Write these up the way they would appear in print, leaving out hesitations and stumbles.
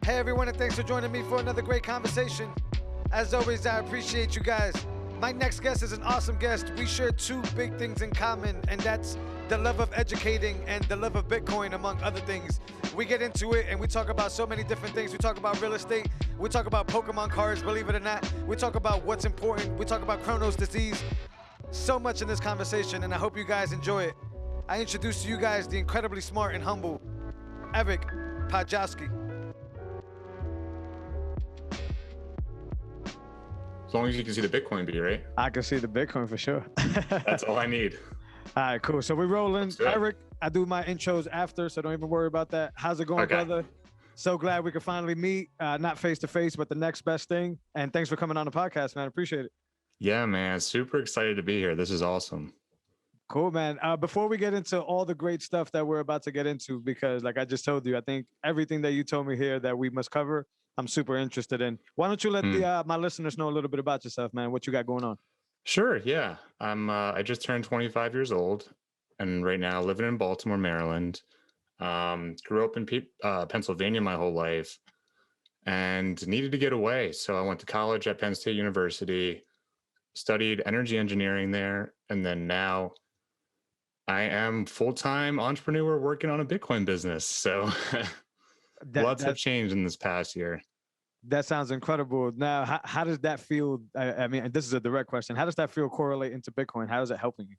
Hey everyone, and thanks for joining me for another great conversation. As always, I appreciate you guys. My next guest is an awesome guest. We share two big things in common, and that's the love of educating and the love of Bitcoin, among other things. We get into it and we talk about so many different things. We talk about real estate. We talk about Pokemon cards, believe it or not. We talk about what's important. We talk about Crohn's disease. So much in this conversation, and I hope you guys enjoy it. I introduce to you guys the incredibly smart and humble Eric Podwojski. As long as you can see the Bitcoin be, right? I can see the Bitcoin for sure. That's all I need. All right, cool. So we're rolling. Eric, I do my intros after, so don't even worry about that. How's it going, brother? So glad we could finally meet, not face to face, but the next best thing. And thanks for coming on the podcast, man. Appreciate it. Yeah, man. Super excited to be here. This is awesome. Cool, man. Before we get into all the great stuff that we're about to get into, because like I just told you, I think everything that you told me here that we must cover, I'm super interested in. Why don't you let my listeners know a little bit about yourself, man? What you got going on? Sure. Yeah. I just turned 25 years old and right now living in Baltimore, Maryland. Grew up in Pennsylvania my whole life and needed to get away. So I went to college at Penn State University, studied energy engineering there. And then now I am full-time entrepreneur working on a Bitcoin business. So lots have changed in this past year. That sounds incredible. Now, how does that feel? I mean, this is a direct question. How does that feel correlate into Bitcoin? How is it helping you?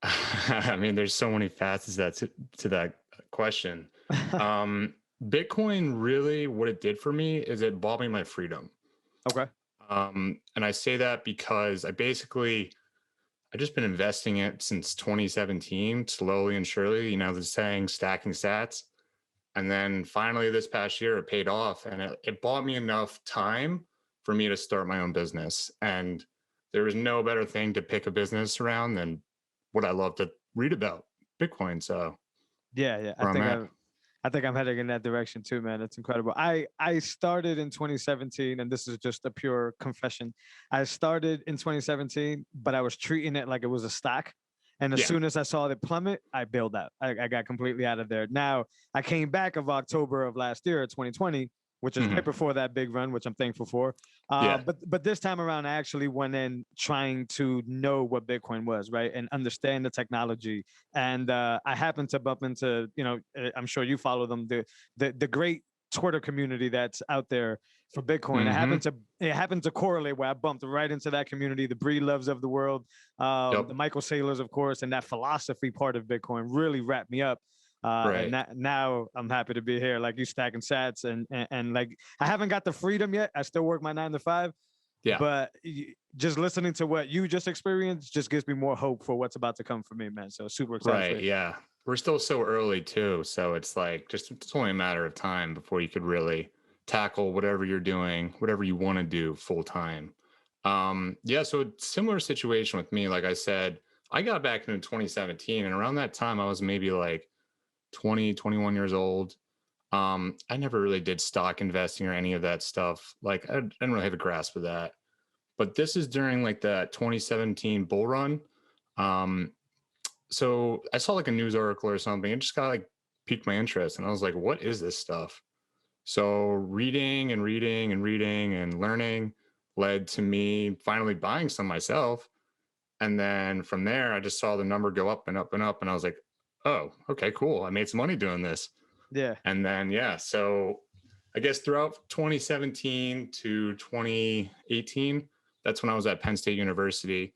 I mean, there's so many facets to that question. Bitcoin really, what it did for me is it bought me my freedom. Okay. And I say that because I just been investing it since 2017, slowly and surely, the saying stacking sats. And then finally this past year, it paid off and it bought me enough time for me to start my own business. And there was no better thing to pick a business around than what I love to read about, Bitcoin. So yeah, I think I'm heading in that direction too, man. It's incredible. I started in 2017, and this is just a pure confession. I started in 2017, but I was treating it like it was a stock. And as soon as I saw it plummet, I bailed out. I got completely out of there. Now, I came back of October of last year, 2020, which is right before that big run, which I'm thankful for. But this time around, I actually went in trying to know what Bitcoin was, right? And understand the technology. And I happened to bump into, I'm sure you follow them, the great Twitter community that's out there for Bitcoin. It happened to correlate where I bumped right into that community, the Breed Loves of the world, the Michael Saylors, of course, and that philosophy part of Bitcoin really wrapped me up. And now I'm happy to be here, like you stacking sats and like I haven't got the freedom yet. I still work my 9 to 5. Yeah. But just listening to what you just experienced just gives me more hope for what's about to come for me, man. So super excited. Right. Yeah. We're still so early too. So it's like it's only a matter of time before you could really tackle whatever you're doing, whatever you want to do full time. So a similar situation with me. Like I said, I got back in 2017 and around that time I was maybe like 20, 21 years old. I never really did stock investing or any of that stuff. Like I didn't really have a grasp of that. But this is during like the 2017 bull run. So I saw like a news article or something. It just got like piqued my interest. And I was like, what is this stuff? So reading and learning led to me finally buying some myself. And then from there, I just saw the number go up and up and up. And I was like, oh, okay, cool. I made some money doing this. Yeah. And then, so I guess throughout 2017 to 2018, that's when I was at Penn State University.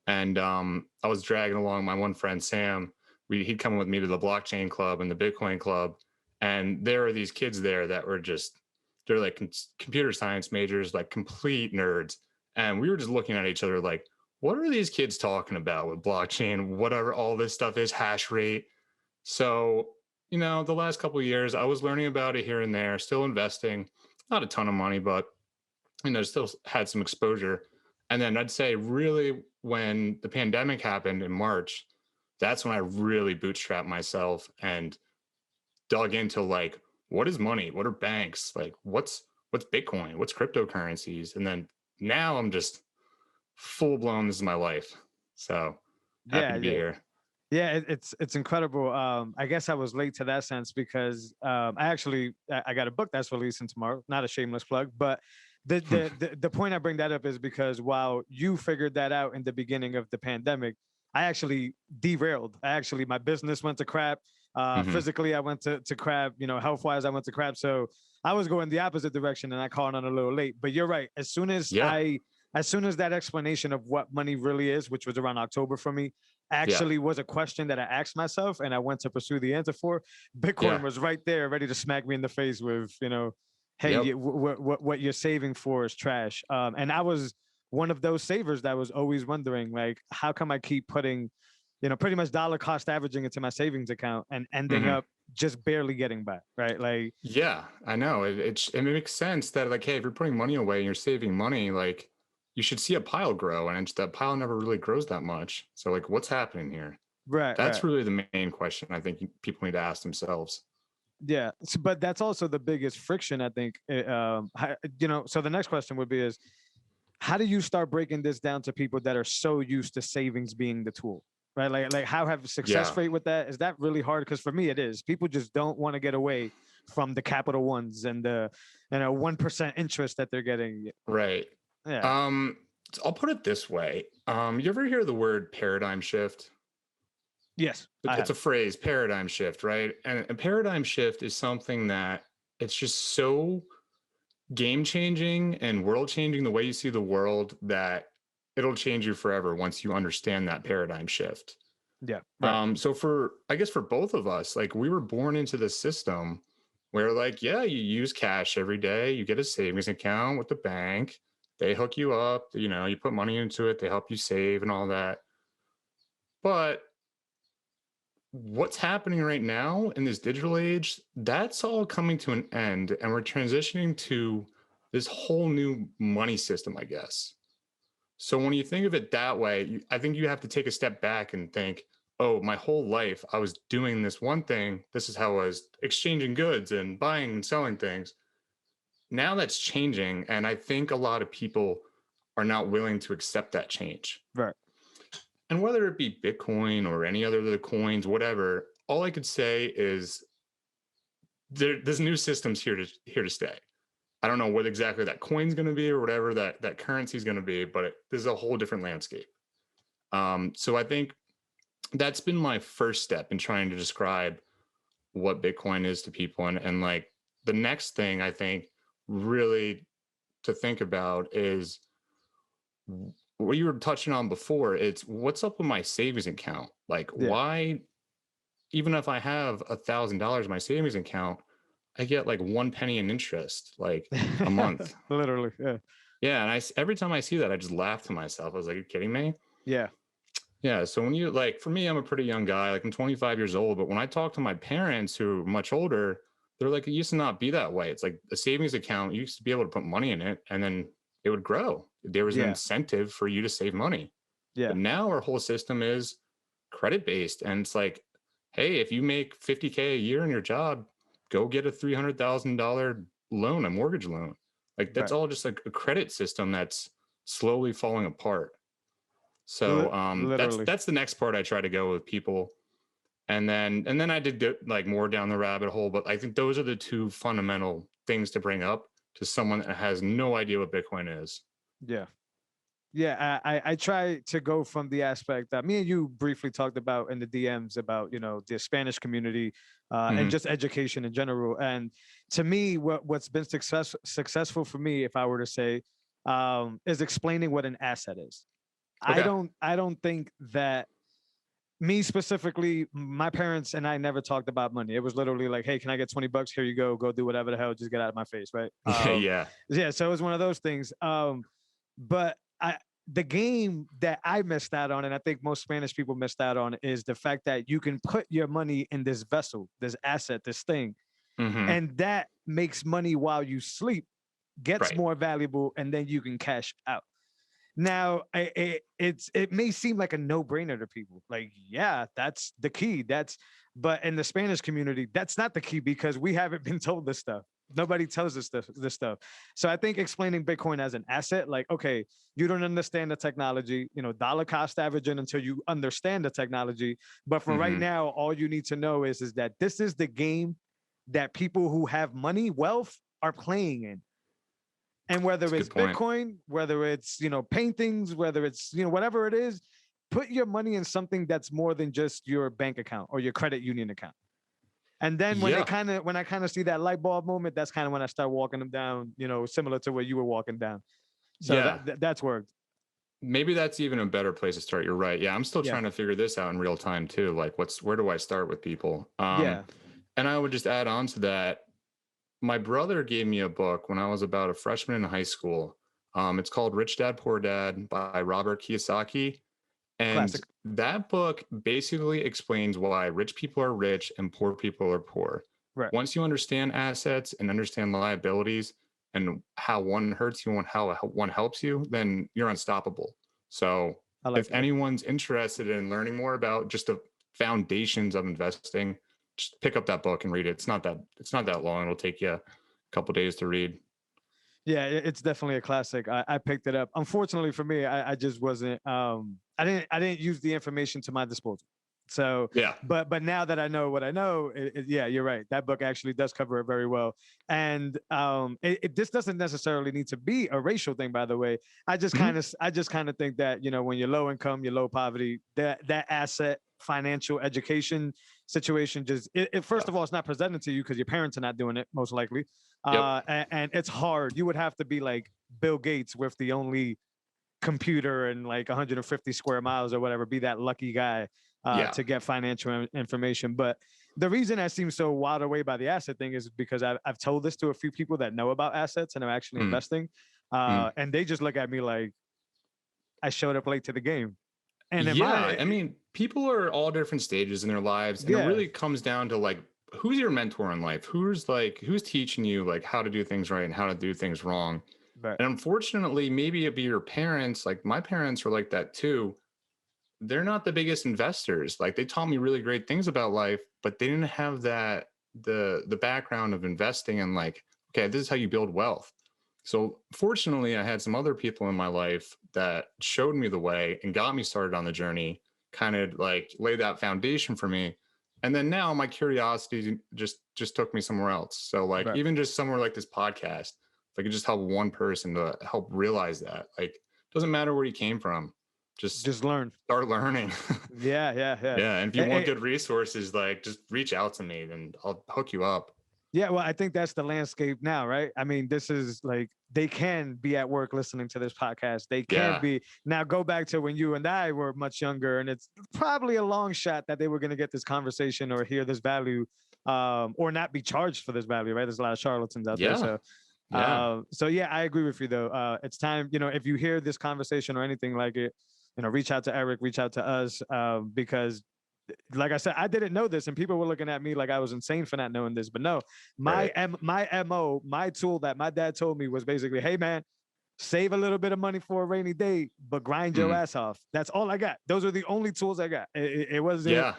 And I was dragging along my one friend, Sam. He'd come with me to the blockchain club and the Bitcoin club. And there are these kids there that were they're like computer science majors, like complete nerds. And we were just looking at each other like, what are these kids talking about with blockchain, whatever all this stuff is, hash rate? So, the last couple of years, I was learning about it here and there, still investing, not a ton of money, but, still had some exposure. And then I'd say really when the pandemic happened in March, that's when I really bootstrapped myself and dug into like, what is money? What are banks? Like, what's Bitcoin? What's cryptocurrencies? And then now I'm just full blown. This is my life. So happy to be here. Yeah, it's incredible. I guess I was late to that sense because I got a book that's releasing tomorrow. Not a shameless plug, but the point I bring that up is because while you figured that out in the beginning of the pandemic, I actually derailed. My business went to crap. Hmm. Physically, I went to crap. Health wise, I went to crap. So I was going the opposite direction, and I caught on a little late. But you're right. Yeah. As soon as that explanation of what money really is, which was around October for me, Yeah. actually was a question that I asked myself and I went to pursue the answer for, Bitcoin Yeah. was right there ready to smack me in the face with, hey, Yep. what you're saving for is trash. And I was one of those savers that was always wondering, like, how come I keep putting, pretty much dollar cost averaging into my savings account and ending Hmm. up just barely getting by, right? Like, Yeah, I know. It makes sense that like, hey, if you're putting money away and you're saving money, like you should see a pile grow, and that pile never really grows that much. So like, what's happening here? right, That's right. really the main question I think people need to ask themselves. Yeah, but that's also the biggest friction, I think. So the next question would be is, how do you start breaking this down to people that are so used to savings being the tool, right? Like how have success Yeah, rate with that? Is that really hard? Because for me, it is. People just don't want to get away from the Capital Ones and the 1% interest that they're getting. right. Yeah. Um, I'll put it this way. You ever hear the word paradigm shift? Yes, I It's have. a phrase, paradigm shift, right? And a paradigm shift is something that it's just so game changing and world changing the way you see the world that it'll change you forever once you understand that paradigm shift. Yeah. Right. So I guess for both of us, like we were born into this system where like, yeah, you use cash every day, you get a savings account with the bank, they hook you up, you put money into it, they help you save and all that. But what's happening right now in this digital age, that's all coming to an end. And we're transitioning to this whole new money system, I guess. So when you think of it that way, I think you have to take a step back and think, oh, my whole life I was doing this one thing. This is how I was exchanging goods and buying and selling things. Now that's changing. And I think a lot of people are not willing to accept that change. Right. And whether it be Bitcoin or any other of the coins, whatever, all I could say is this new system's here to stay. I don't know what exactly that coin's going to be or whatever that currency is going to be, but this is a whole different landscape. So I think that's been my first step in trying to describe what Bitcoin is to people, and like the next thing I think really to think about is what you were touching on before. It's what's up with my savings account. Like, Yeah. why, even if I have $1,000 in my savings account, I get like 1 penny in interest like a month. Literally. Yeah. Yeah, and every time I see that, I just laugh to myself. I was like, "Are you kidding me?" Yeah. Yeah. So when you like, for me, I'm a pretty young guy. Like I'm 25 years old, but when I talk to my parents who are much older, they're like, "It used to not be that way. It's like a savings account. You used to be able to put money in it, and then it would grow. There was an Yeah. incentive for you to save money." Yeah. But now our whole system is credit based, and it's like, hey, if you make 50K a year in your job, go get a $300,000 loan, a mortgage loan. Like that's Right. all just like a credit system that's slowly falling apart. So that's Literally. that's the next part I try to go with people, and then I did go, like more down the rabbit hole. But I think those are the two fundamental things to bring up to someone that has no idea what Bitcoin is. Yeah. Yeah, I try to go from the aspect that me and you briefly talked about in the DMs about the Spanish community and Hmm. just education in general. And to me, what's been successful for me, if I were to say, is explaining what an asset is. Okay. I don't think that me specifically, my parents and I never talked about money. It was literally like, hey, can I get $20? Here you go. Go do whatever the hell. Just get out of my face, right? Yeah. Yeah. Yeah. So it was one of those things. But the game that I missed out on, and I think most Spanish people missed out on, is the fact that you can put your money in this vessel, this asset, this thing, Hmm. and that makes money while you sleep, gets Right. more valuable, and then you can cash out. Now, it may seem like a no brainer to people. Like, yeah, that's the key. But in the Spanish community, that's not the key because we haven't been told this stuff. Nobody tells us this stuff. So I think explaining Bitcoin as an asset, like, okay, you don't understand the technology, dollar cost averaging until you understand the technology. But for right Mm-hmm. now, all you need to know is that this is the game that people who have money, wealth are playing in. And whether That's a it's good point. Bitcoin, whether it's, paintings, whether it's, whatever it is, put your money in something that's more than just your bank account or your credit union account. And then when Yeah. I kind of see that light bulb moment, that's kind of when I start walking them down, similar to where you were walking down. So Yeah. that's worked. Maybe that's even a better place to start. You're right. Yeah. I'm still Yeah. trying to figure this out in real time too. Like where do I start with people? Yeah. And I would just add on to that. My brother gave me a book when I was about a freshman in high school. It's called Rich Dad, Poor Dad by Robert Kiyosaki. And Classic. that book basically explains why rich people are rich and poor people are poor. Right. Once you understand assets and understand liabilities and how one hurts you and how one helps you, then you're unstoppable. So if anyone's interested in learning more about just the foundations of investing, just pick up that book and read it. It's not that long. It'll take you a couple days to read. Yeah, it's definitely a classic. I picked it up. Unfortunately for me, I just wasn't. I didn't use the information to my disposal. So yeah, but now that I know what I know, yeah, you're right. That book actually does cover it very well. And this doesn't necessarily need to be a racial thing, by the way. I just kind of think that when you're low income, you're low poverty, that asset financial education situation just first of all, it's not presented to you because your parents are not doing it most likely. And it's hard. You would have to be like Bill Gates with the only computer and like 150 square miles or whatever, be that lucky guy to get financial information. But the reason I seem so wild away by the asset thing is because I've told this to a few people that know about assets and are actually investing. And they just look at me like I showed up late to the game. And I mean, people are all different stages in their lives. And it really comes down to like, who's your mentor in life? Who's teaching you like how to do things right and how to do things wrong? Right. And unfortunately, maybe it'd be your parents. Like my parents were like that too. They're not the biggest investors. Like they taught me really great things about life, but they didn't have that the background of investing and like, okay, this is how you build wealth. So fortunately, I had some other people in my life that showed me the way and got me started on the journey, kind of like laid that foundation for me. And then now my curiosity just took me somewhere else. So like even just somewhere like this podcast, if I could just help one person to help realize that, like, doesn't matter where you came from, just learn, start learning. Yeah. And if you want good resources, like just reach out to me and I'll hook you up. Yeah, well, I think that's the landscape now, right? I mean, this is like they can be at work listening to this podcast. They can be now. Go back to when you and I were much younger, and it's probably a long shot that they were going to get this conversation or hear this value, or not be charged for this value, right? There's a lot of charlatans out there. So yeah, I agree with you though. It's time, if you hear this conversation or anything like it, reach out to Eric, reach out to us, because like I said, I didn't know this, and people were looking at me like I was insane for not knowing this. But no, my MO, my tool that my dad told me was basically, hey man, save a little bit of money for a rainy day, but grind your ass off. That's all I got. Those are the only tools I got. It wasn't.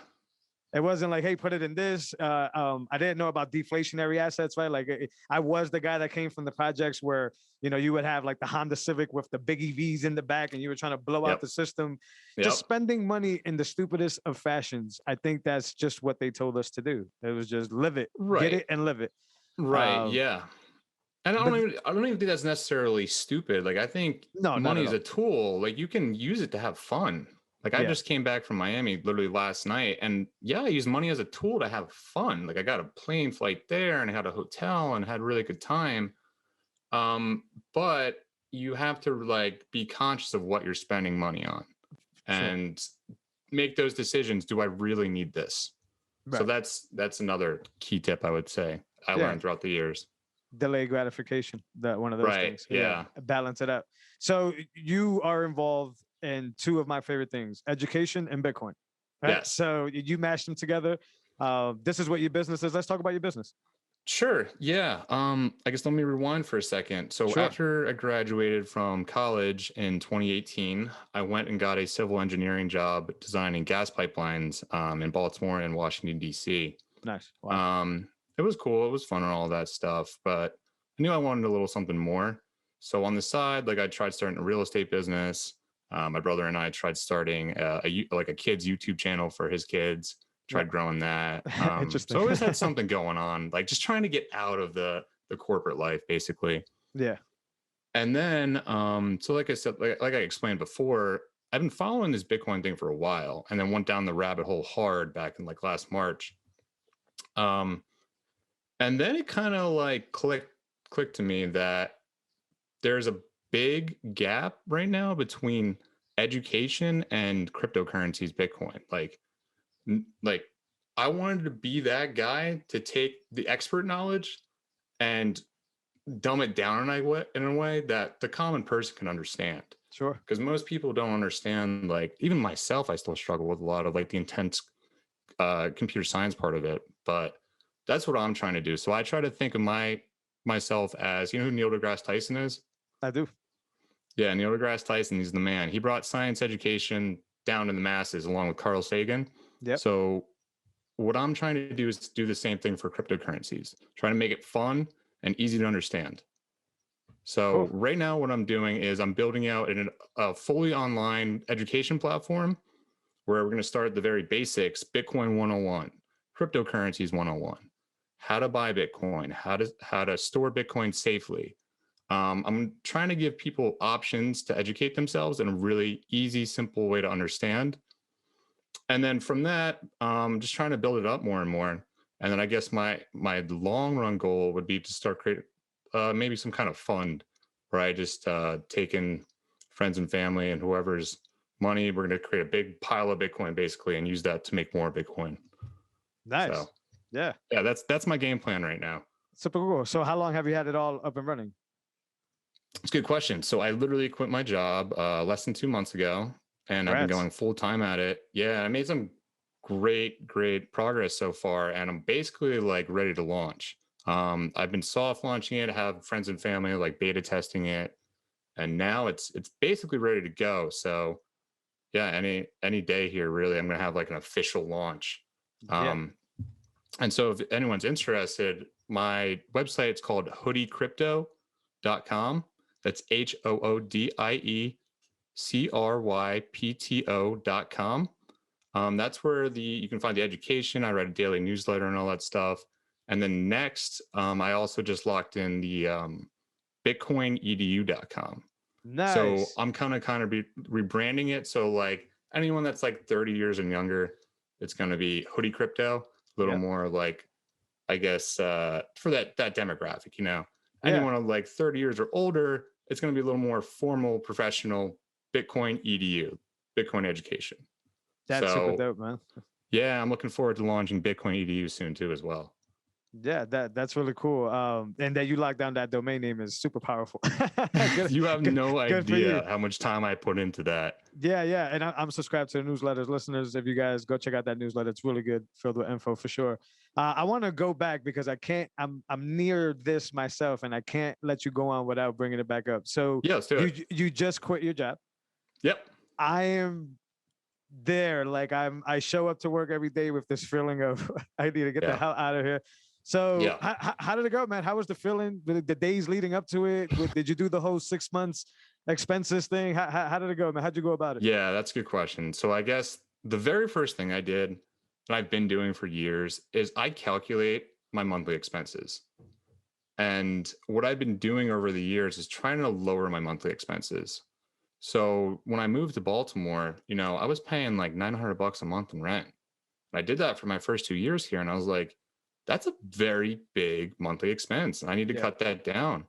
It wasn't like, hey, put it in this. I didn't know about deflationary assets, right? Like I was the guy that came from the projects where, you would have like the Honda Civic with the big EVs in the back and you were trying to blow out the system. Just spending money in the stupidest of fashions. I think that's just what they told us to do. It was just live it, get it and live it. Right. And I don't even think that's necessarily stupid. Like I think money is a tool. Like you can use it to have fun. Like I just came back from Miami literally last night and I use money as a tool to have fun. Like I got a plane flight there and I had a hotel and had a really good time. But you have to like be conscious of what you're spending money on and make those decisions. Do I really need this? Right. So that's another key tip I would say I learned throughout the years. Delay gratification, that one of those things. Balance it out. So you are involved in two of my favorite things, education and Bitcoin. Right? Yes. So you mash them together. This is what your business is. Let's talk about your business. Sure. Yeah. I guess let me rewind for a second. So after I graduated from college in 2018, I went and got a civil engineering job designing gas pipelines in Baltimore and Washington, D.C. Nice. Wow. it was cool. It was fun and all that stuff, but I knew I wanted a little something more. So on the side, like I tried starting a real estate business. My brother and I tried starting like a kid's YouTube channel for his kids. Tried growing that. Interesting. So I always had something going on, like just trying to get out of the corporate life, basically. Yeah. And then, so like I said, like I explained before, I've been following this Bitcoin thing for a while, and then went down the rabbit hole hard back in like last March. And then it kind of like clicked to me that there's a big gap right now between education and cryptocurrencies, Bitcoin. Like I wanted to be that guy to take the expert knowledge and dumb it down in a way that the common person can understand. Sure. Because most people don't understand, like even myself, I still struggle with a lot of like the intense computer science part of it. But that's what I'm trying to do. So I try to think of myself as, you know who Neil deGrasse Tyson is? I do. Yeah, Neil deGrasse Tyson, he's the man. He brought science education down to the masses along with Carl Sagan. Yeah. So what I'm trying to do is do the same thing for cryptocurrencies, trying to make it fun and easy to understand. So right now what I'm doing is I'm building out a fully online education platform where we're going to start at the very basics, Bitcoin 101, cryptocurrencies 101, how to buy Bitcoin, how to store Bitcoin safely. I'm trying to give people options to educate themselves in a really easy, simple way to understand. And then from that, just trying to build it up more and more. And then I guess my long run goal would be to start creating maybe some kind of fund where I just take in friends and family and whoever's money. We're going to create a big pile of Bitcoin basically and use that to make more Bitcoin. Nice. So, yeah. That's my game plan right now. Super cool. So how long have you had it all up and running? It's a good question. So I literally quit my job less than 2 months ago, and I've been going full time at it. Yeah, I made some great progress so far, and I'm basically like ready to launch. I've been soft launching it, have friends and family like beta testing it, and now it's basically ready to go. So yeah, any day here, really, I'm gonna have like an official launch. And so if anyone's interested, my website is called hoodiecrypto.com. That's HOODIECRYPTO.com. That's where you can find the education. I write a daily newsletter and all that stuff. And then next, I also just locked in the bitcoinedu.com. Nice. So I'm kind of rebranding it. So like anyone that's like 30 years and younger, it's going to be Hoodie Crypto, a little more like, I guess, for that demographic, you know. Anyone of like 30 years or older, it's going to be a little more formal, professional Bitcoin EDU, Bitcoin education. That's super dope, man. Yeah, I'm looking forward to launching Bitcoin EDU soon too, as well. Yeah, that's really cool. And that you lock down that domain name is super powerful. You have no idea how much time I put into that. Yeah. And I'm subscribed to the newsletters. Listeners, if you guys go check out that newsletter, it's really good, filled with info for sure. I want to go back because I'm near this myself, and I can't let you go on without bringing it back up. So yeah, let's do it. You just quit your job. Yep. I am there. Like I show up to work every day with this feeling of I need to get the hell out of here. So how did it go, man? How was the feeling? The days leading up to it? Did you do the whole 6 months expenses thing? How did it go, man? How'd you go about it? Yeah, that's a good question. So I guess the very first thing I did that I've been doing for years is I calculate my monthly expenses. And what I've been doing over the years is trying to lower my monthly expenses. So when I moved to Baltimore, you know, I was paying like $900 a month in rent. And I did that for my first 2 years here. And I was like, that's a very big monthly expense. And I need to cut that down.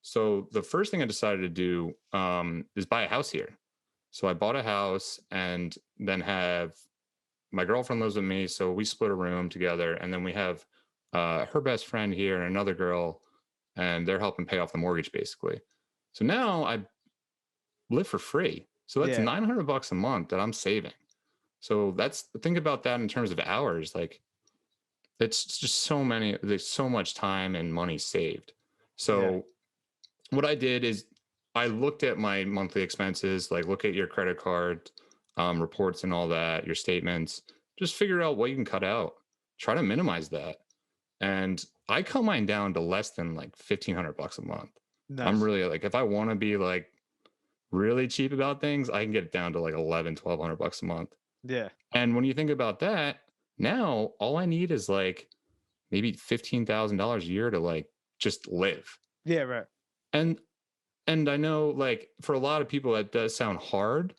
So the first thing I decided to do is buy a house here. So I bought a house and then have my girlfriend lives with me. So we split a room together. And then we have her best friend here and another girl, and they're helping pay off the mortgage basically. So now I live for free. So that's $900 a month that I'm saving. So think about that in terms of hours. Like, it's just there's so much time and money saved. So what I did is I looked at my monthly expenses, like look at your credit card reports and all that, your statements, just figure out what you can cut out, try to minimize that. and I cut mine down to less than like $1,500 a month. Nice. I'm really like, if I want to be like really cheap about things, I can get it down to like 1,100-1,200 bucks a month. Yeah. And when you think about that, now all I need is like maybe $15,000 a year to like just live. Yeah, right. And I know like for a lot of people that does sound hard,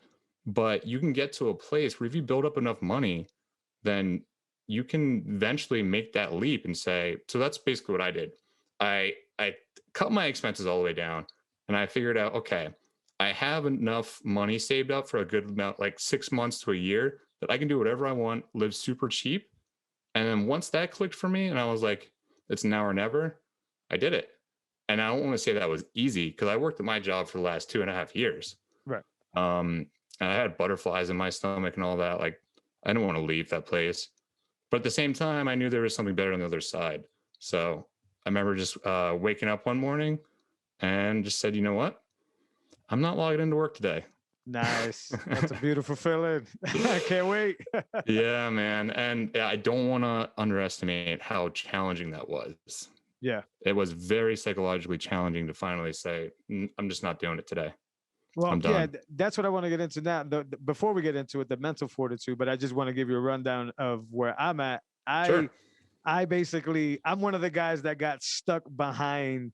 but you can get to a place where if you build up enough money, then you can eventually make that leap and say, so that's basically what I did. I cut my expenses all the way down and I figured out, okay, I have enough money saved up for a good amount, like 6 months to a year, that I can do whatever I want, live super cheap. And then once that clicked for me and I was like, it's now or never, I did it. And I don't want to say that was easy because I worked at my job for the last 2.5 years. Right. And I had butterflies in my stomach and all that. Like, I didn't want to leave that place. But at the same time, I knew there was something better on the other side. So I remember just waking up one morning and just said, you know what? I'm not logging into work today. Nice. That's a beautiful feeling. I can't wait. Yeah, man. And I don't want to underestimate how challenging that was. Yeah. It was very psychologically challenging to finally say, I'm just not doing it today. Well, yeah, that's what I want to get into now. Before we get into it, the mental fortitude, but I just want to give you a rundown of where I'm at. Sure. I'm one of the guys that got stuck behind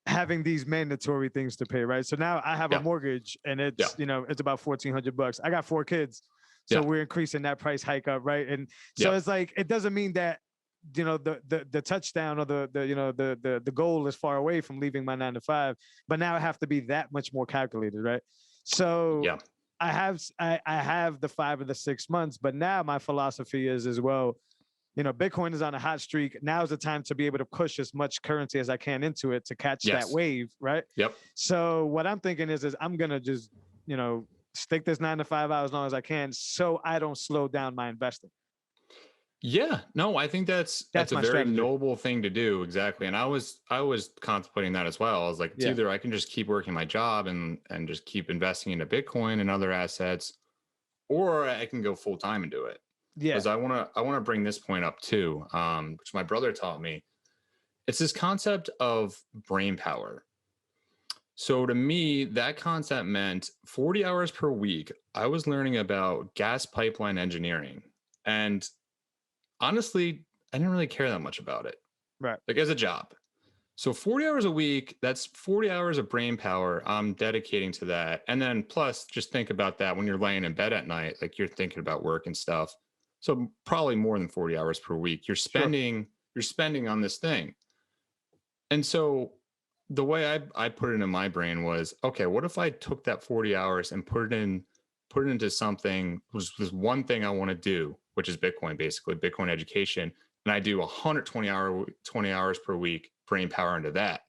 having these mandatory things to pay, right? So now I have a mortgage and it's, it's about $1,400. I got 4 kids. So we're increasing that price hike up, right? And so it's like, it doesn't mean that, the touchdown or the goal is far away from leaving my 9 to 5, but now I have to be that much more calculated, right? So I have the 5 or the 6 months, but now my philosophy is as well, Bitcoin is on a hot streak. Now is the time to be able to push as much currency as I can into it to catch that wave, right? Yep. So what I'm thinking is I'm gonna just, stick this 9 to 5 hours as long as I can, so I don't slow down my investing. Yeah, no, I think that's a very strategy. Noble thing to do. Exactly. And I was contemplating that as well. I was like, it's either I can just keep working my job and just keep investing into Bitcoin and other assets, or I can go full time and do it. Yeah. Because I want to bring this point up too, which my brother taught me. It's this concept of brain power. So to me, that concept meant 40 hours per week, I was learning about gas pipeline engineering. And honestly, I didn't really care that much about it. Right. Like as a job. So 40 hours a week, that's 40 hours of brain power I'm dedicating to that. And then plus just think about that when you're laying in bed at night, like you're thinking about work and stuff. So probably more than 40 hours per week you're spending on this thing. And so the way I put it in my brain was, okay, what if I took that 40 hours and put it into something, was this one thing I want to do, which is Bitcoin, basically Bitcoin education. And I do 120 hours per week brain power into that.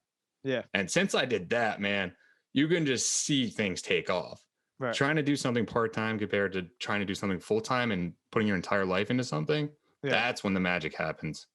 Yeah. And since I did that, man, you can just see things take off. Right. Trying to do something part-time compared to trying to do something full-time and putting your entire life into something, that's when the magic happens.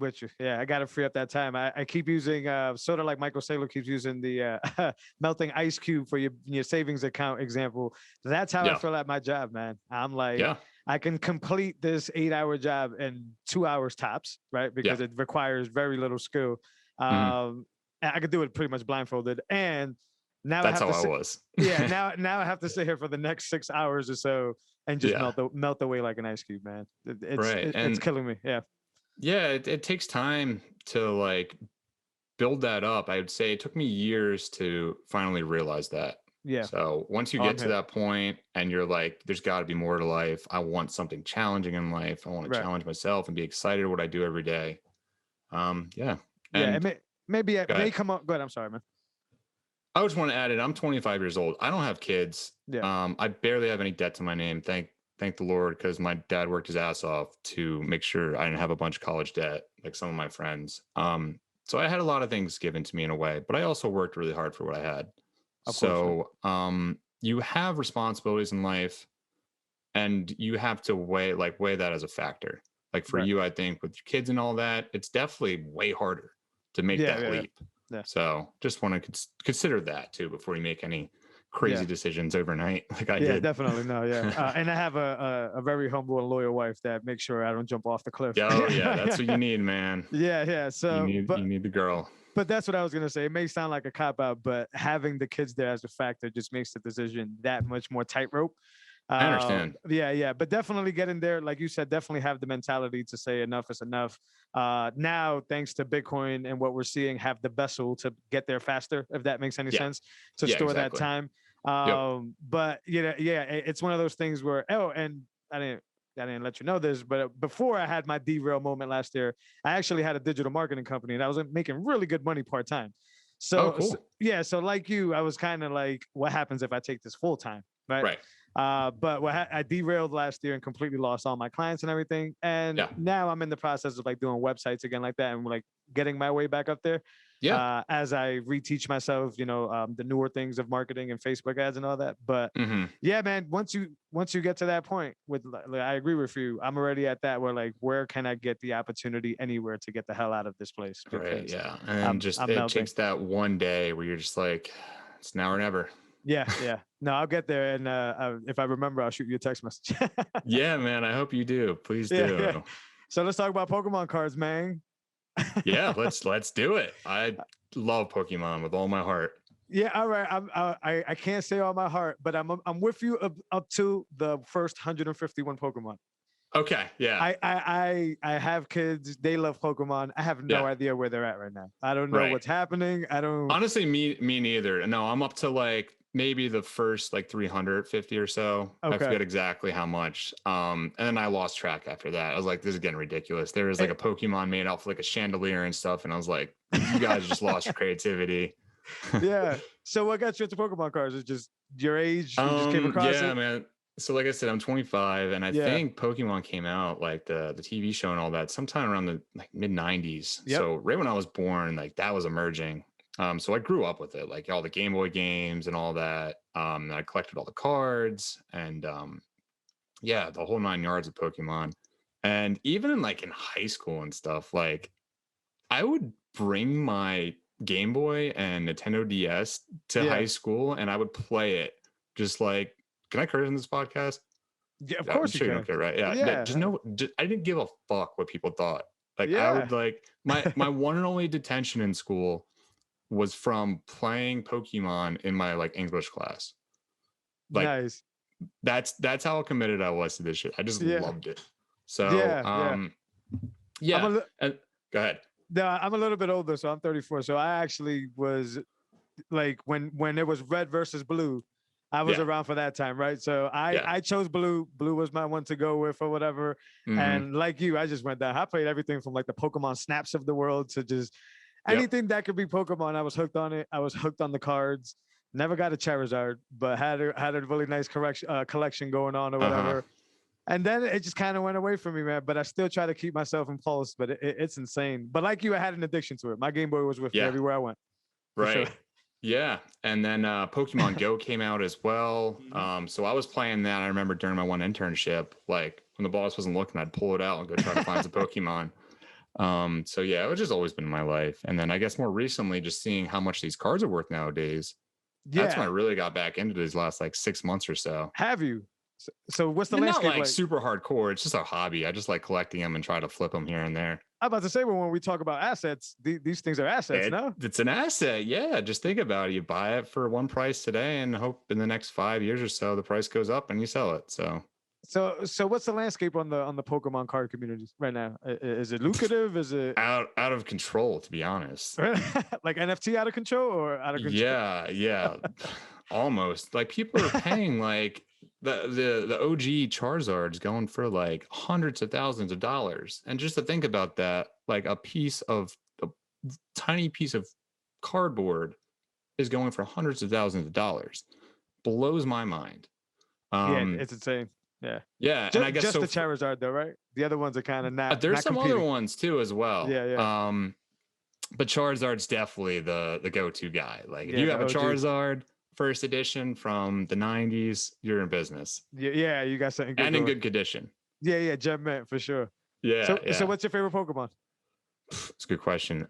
I got to free up that time. I keep using sort of like Michael Saylor keeps using the melting ice cube for your savings account example. That's how I feel at my job, man. I'm like, I can complete this 8-hour job in 2 hours tops, right? Because it requires very little skill. And I could do it pretty much blindfolded. And now that's how I was. Now I have to sit here for the next 6 hours or so and just melt away like an ice cube, man. It's killing me. Yeah. Yeah, it takes time to like build that up. I would say it took me years to finally realize that. Yeah. So once you get to that point and you're like, there's got to be more to life. I want something challenging in life. I want to challenge myself and be excited what I do every day. Yeah. And it may come up. Go ahead. I'm sorry, man. I just want to add it. I'm 25 years old. I don't have kids. Yeah. I barely have any debt to my name. Thank the Lord, because my dad worked his ass off to make sure I didn't have a bunch of college debt like some of my friends. So I had a lot of things given to me in a way, but I also worked really hard for what I had. So you have responsibilities in life and you have to weigh that as a factor. Like for you, I think with your kids and all that, it's definitely way harder to make that leap. Yeah. So just want to consider that too before you make any crazy decisions overnight like I Yeah, did. definitely. No, yeah. And I have a very humble and loyal wife that makes sure I don't jump off the cliff. Oh yeah, that's what you need, man. Yeah. So, You need the girl. but that's what I was gonna say. It may sound like a cop out, but having the kids there as a factor just makes the decision that much more tightrope. I understand. Yeah. But definitely getting there, like you said, definitely have the mentality to say enough is enough. Now, thanks to Bitcoin and what we're seeing, have the vessel to get there faster, if that makes any sense, to store that time. But it's one of those things where, and I didn't let you know this, but before I had my derail moment last year, I actually had a digital marketing company and I was making really good money part-time. So, cool. So like you, I was kind of like, what happens if I take this full-time? Right. But I derailed last year and completely lost all my clients and everything. And now I'm in the process of like doing websites again like that and like getting my way back up there. As I reteach myself, the newer things of marketing and Facebook ads and all that. But yeah, man, once you get to that point with, like, I agree with you. I'm already at that where like, where can I get the opportunity anywhere to get the hell out of this place? Right. Yeah. And it takes that one day where you're just like, it's now or never. Yeah. No, I'll get there. And if I remember, I'll shoot you a text message. Yeah, man. I hope you do. Please do. Yeah. So let's talk about Pokemon cards, man. Yeah, let's do it. I love Pokemon with all my heart. Yeah, all right. I can't say all my heart, but I'm with you up to the first 151 Pokemon. Okay, yeah. I have kids. They love Pokemon. I have no idea where they're at right now. I don't know what's happening. I don't. Honestly, me neither. No, I'm up to like maybe the first like 350 or so. I forget exactly how much. And then I lost track after that. I was like, this is getting ridiculous. There was like a Pokemon made out for like a chandelier and stuff. And I was like, you guys just lost your creativity. Yeah. So what got you into Pokemon cards? Is just your age? You just came across it? Yeah, man. So like I said, I'm 25 and I think Pokemon came out, like the TV show and all that, sometime around the like mid 90s. So right when I was born, like that was emerging. So I grew up with it, like all the Game Boy games and all that. And I collected all the cards and the whole 9 yards of Pokemon. And even in high school and stuff, like I would bring my Game Boy and Nintendo DS to high school and I would play it. Just like, can I curse in this podcast? Yeah, of course you can. Don't care, right? Yeah. I didn't give a fuck what people thought. Like I would like my one and only detention in school was from playing Pokemon in my like English class. Like nice. That's how committed I was to this shit. I just loved it. So go ahead. No, I'm a little bit older, so I'm 34. So I actually was like when it was red versus blue, I was around for that time, right? So I chose blue. Blue was my one to go with or whatever. And like you, I just went down. I played everything from like the Pokemon Snaps of the world to just anything that could be Pokemon. I was hooked on it. I was hooked on the cards. Never got a Charizard, but had a really nice collection going on or whatever. And then it just kind of went away from me, man. But I still try to keep myself in pulse, but it's insane. But like you, I had an addiction to it. My Game Boy was with me everywhere I went. Right. Sure. Yeah. And then Pokemon Go came out as well. So I was playing that. I remember during my one internship, like when the boss wasn't looking, I'd pull it out and go try to find some Pokemon. So yeah, it's just always been my life. And then I guess more recently, just seeing how much these cards are worth nowadays. That's when I really got back into these last like 6 months or so. Have you? So what's the landscape like? Super hardcore. It's just a hobby. I just like collecting them and try to flip them here and there. I'm about to say, when we talk about assets, these things are assets, no? It's an asset. Yeah. Just think about it. You buy it for one price today and hope in the next 5 years or so, the price goes up and you sell it. So what's the landscape on the Pokemon card communities right now? Is it lucrative? Is it out of control, to be honest? Like NFT out of control or out of control? Yeah. Almost. Like people are paying like the OG Charizard's going for like hundreds of thousands of dollars. And just to think about that, like a tiny piece of cardboard is going for hundreds of thousands of dollars. Blows my mind. It's insane. Yeah. And I guess just the Charizard though, right? The other ones are kind of not. There's not some competing. other ones too as well. Yeah. But Charizard's definitely the go-to guy. Like if you have a Charizard first edition from the 90s, you're in business. Yeah, you got something good. And in good condition. Yeah, Gem Man for sure. Yeah. So what's your favorite Pokemon? It's a good question.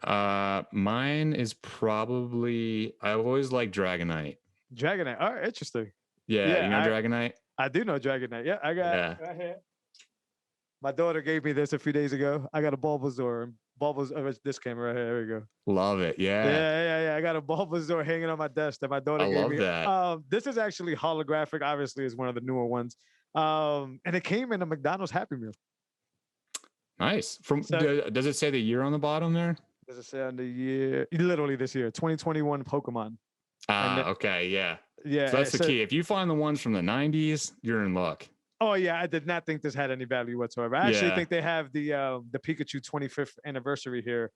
Mine is probably, I always like Dragonite. Dragonite. All right, interesting. Yeah, you know Yeah, Dragonite? I do know Dragonite. Yeah, I got Yeah. right here. My daughter gave me this a few days ago. I got a Bulbasaur. Bulbasaur. This camera right here. There we go. Love it. Yeah, Yeah. yeah. I got a Bulbasaur hanging on my desk that my I daughter gave love me. that. This is actually holographic. Obviously, is one of the newer ones. And it came in a McDonald's Happy Meal. Nice. So, Does it say the year on the bottom there? does it say on the year? Literally this year, 2021 Pokemon. Okay, yeah. Yeah. So that's the key. If you find the ones from the 90s, you're in luck. Oh yeah, I did not think this had any value whatsoever. I actually think they have the Pikachu 25th anniversary here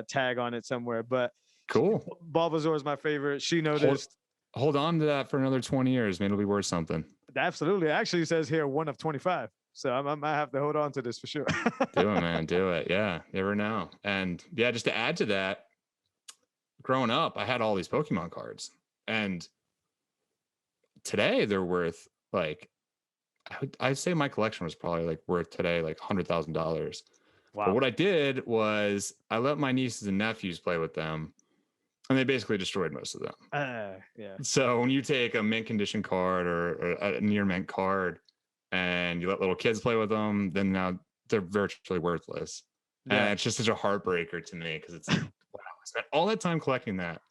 tag on it somewhere. But cool. Bulbasaur is my favorite. She noticed. Hold on to that for another 20 years. Maybe it'll be worth something. Absolutely. It actually says here 1 of 25. So I might have to hold on to this for sure. Do it, man. Do it. Yeah. Never know. And yeah, just to add to that, growing up, I had all these Pokemon cards. And today they're worth like, I'd say my collection was probably like worth today like $100,000. Wow. But what I did was I let my nieces and nephews play with them, and they basically destroyed most of them. Yeah. So when you take a mint condition card or a near mint card and you let little kids play with them, then now they're virtually worthless. Yeah. And it's just such a heartbreaker to me because it's like, wow, I spent all that time collecting that,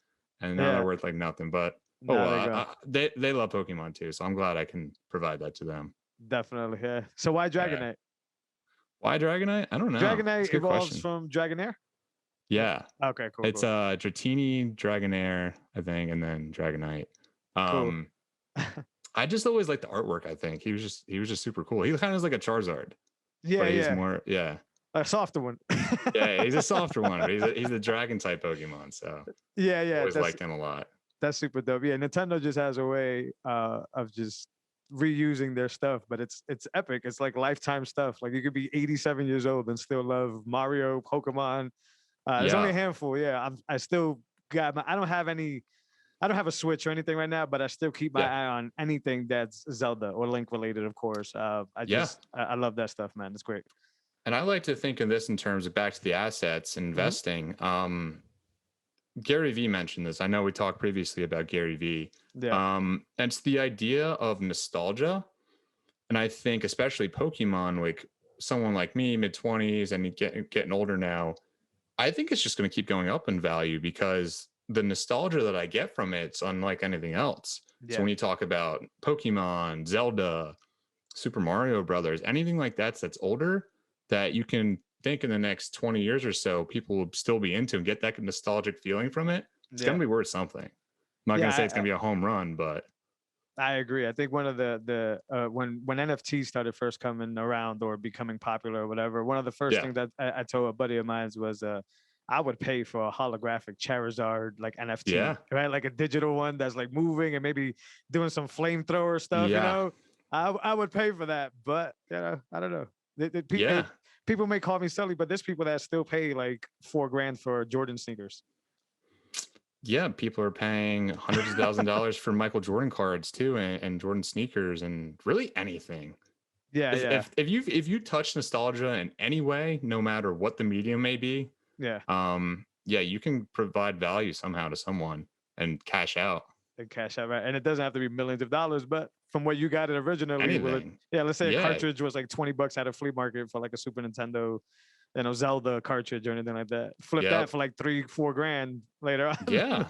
and now they're worth like nothing. But they love Pokemon too, so I'm glad I can provide that to them. Definitely, yeah. So why Dragonite? Yeah. Why Dragonite? I don't know. Dragonite evolves from Dragonair? Yeah. Okay, cool. It's Dratini, Dragonair, I think, and then Dragonite. Cool. I just always liked the artwork, I think. He was just super cool. He kind of is like a Charizard. Yeah, but he's more a softer one. Yeah, he's a softer one, but he's a dragon type Pokemon, so yeah. I always liked him a lot. That's super dope. Yeah, Nintendo just has a way of just reusing their stuff, but it's epic. It's like lifetime stuff. Like you could be 87 years old and still love Mario, Pokemon. There's only a handful. Yeah, I still got I don't have a Switch or anything right now, but I still keep my eye on anything that's Zelda or Link related, of course. I love that stuff, man. It's great. And I like to think of this in terms of back to the assets, investing. Mm-hmm. Gary Vee mentioned this. I know we talked previously about Gary Vee. Yeah. And it's the idea of nostalgia. And I think especially Pokemon, like someone like me, mid-20s and getting older now, I think it's just going to keep going up in value because the nostalgia that I get from it's unlike anything else. Yeah. So when you talk about Pokemon, Zelda, Super Mario Brothers, anything like that's older that you can think in the next 20 years or so, people will still be into and get that nostalgic feeling from it. It's going to be worth something. I'm not going to say it's going to be a home run, but I agree. I think one of the when NFTs started first coming around or becoming popular or whatever, one of the first things that I told a buddy of mine was I would pay for a holographic Charizard like NFT, right? Like a digital one that's like moving and maybe doing some flamethrower stuff. You know, I would pay for that, but I don't know. People may call me silly, but there's people that still pay like $4,000 for Jordan sneakers. Yeah, people are paying hundreds of $1,000s for Michael Jordan cards too, and Jordan sneakers, and really anything. Yeah. If you touch nostalgia in any way, no matter what the medium may be, you can provide value somehow to someone and cash out. Right? And it doesn't have to be millions of dollars, but from what you got it originally, let's say a cartridge was like $20 at a flea market for like a Super Nintendo, Zelda cartridge or anything like that. Flip that for like $3-4 later on. Yeah,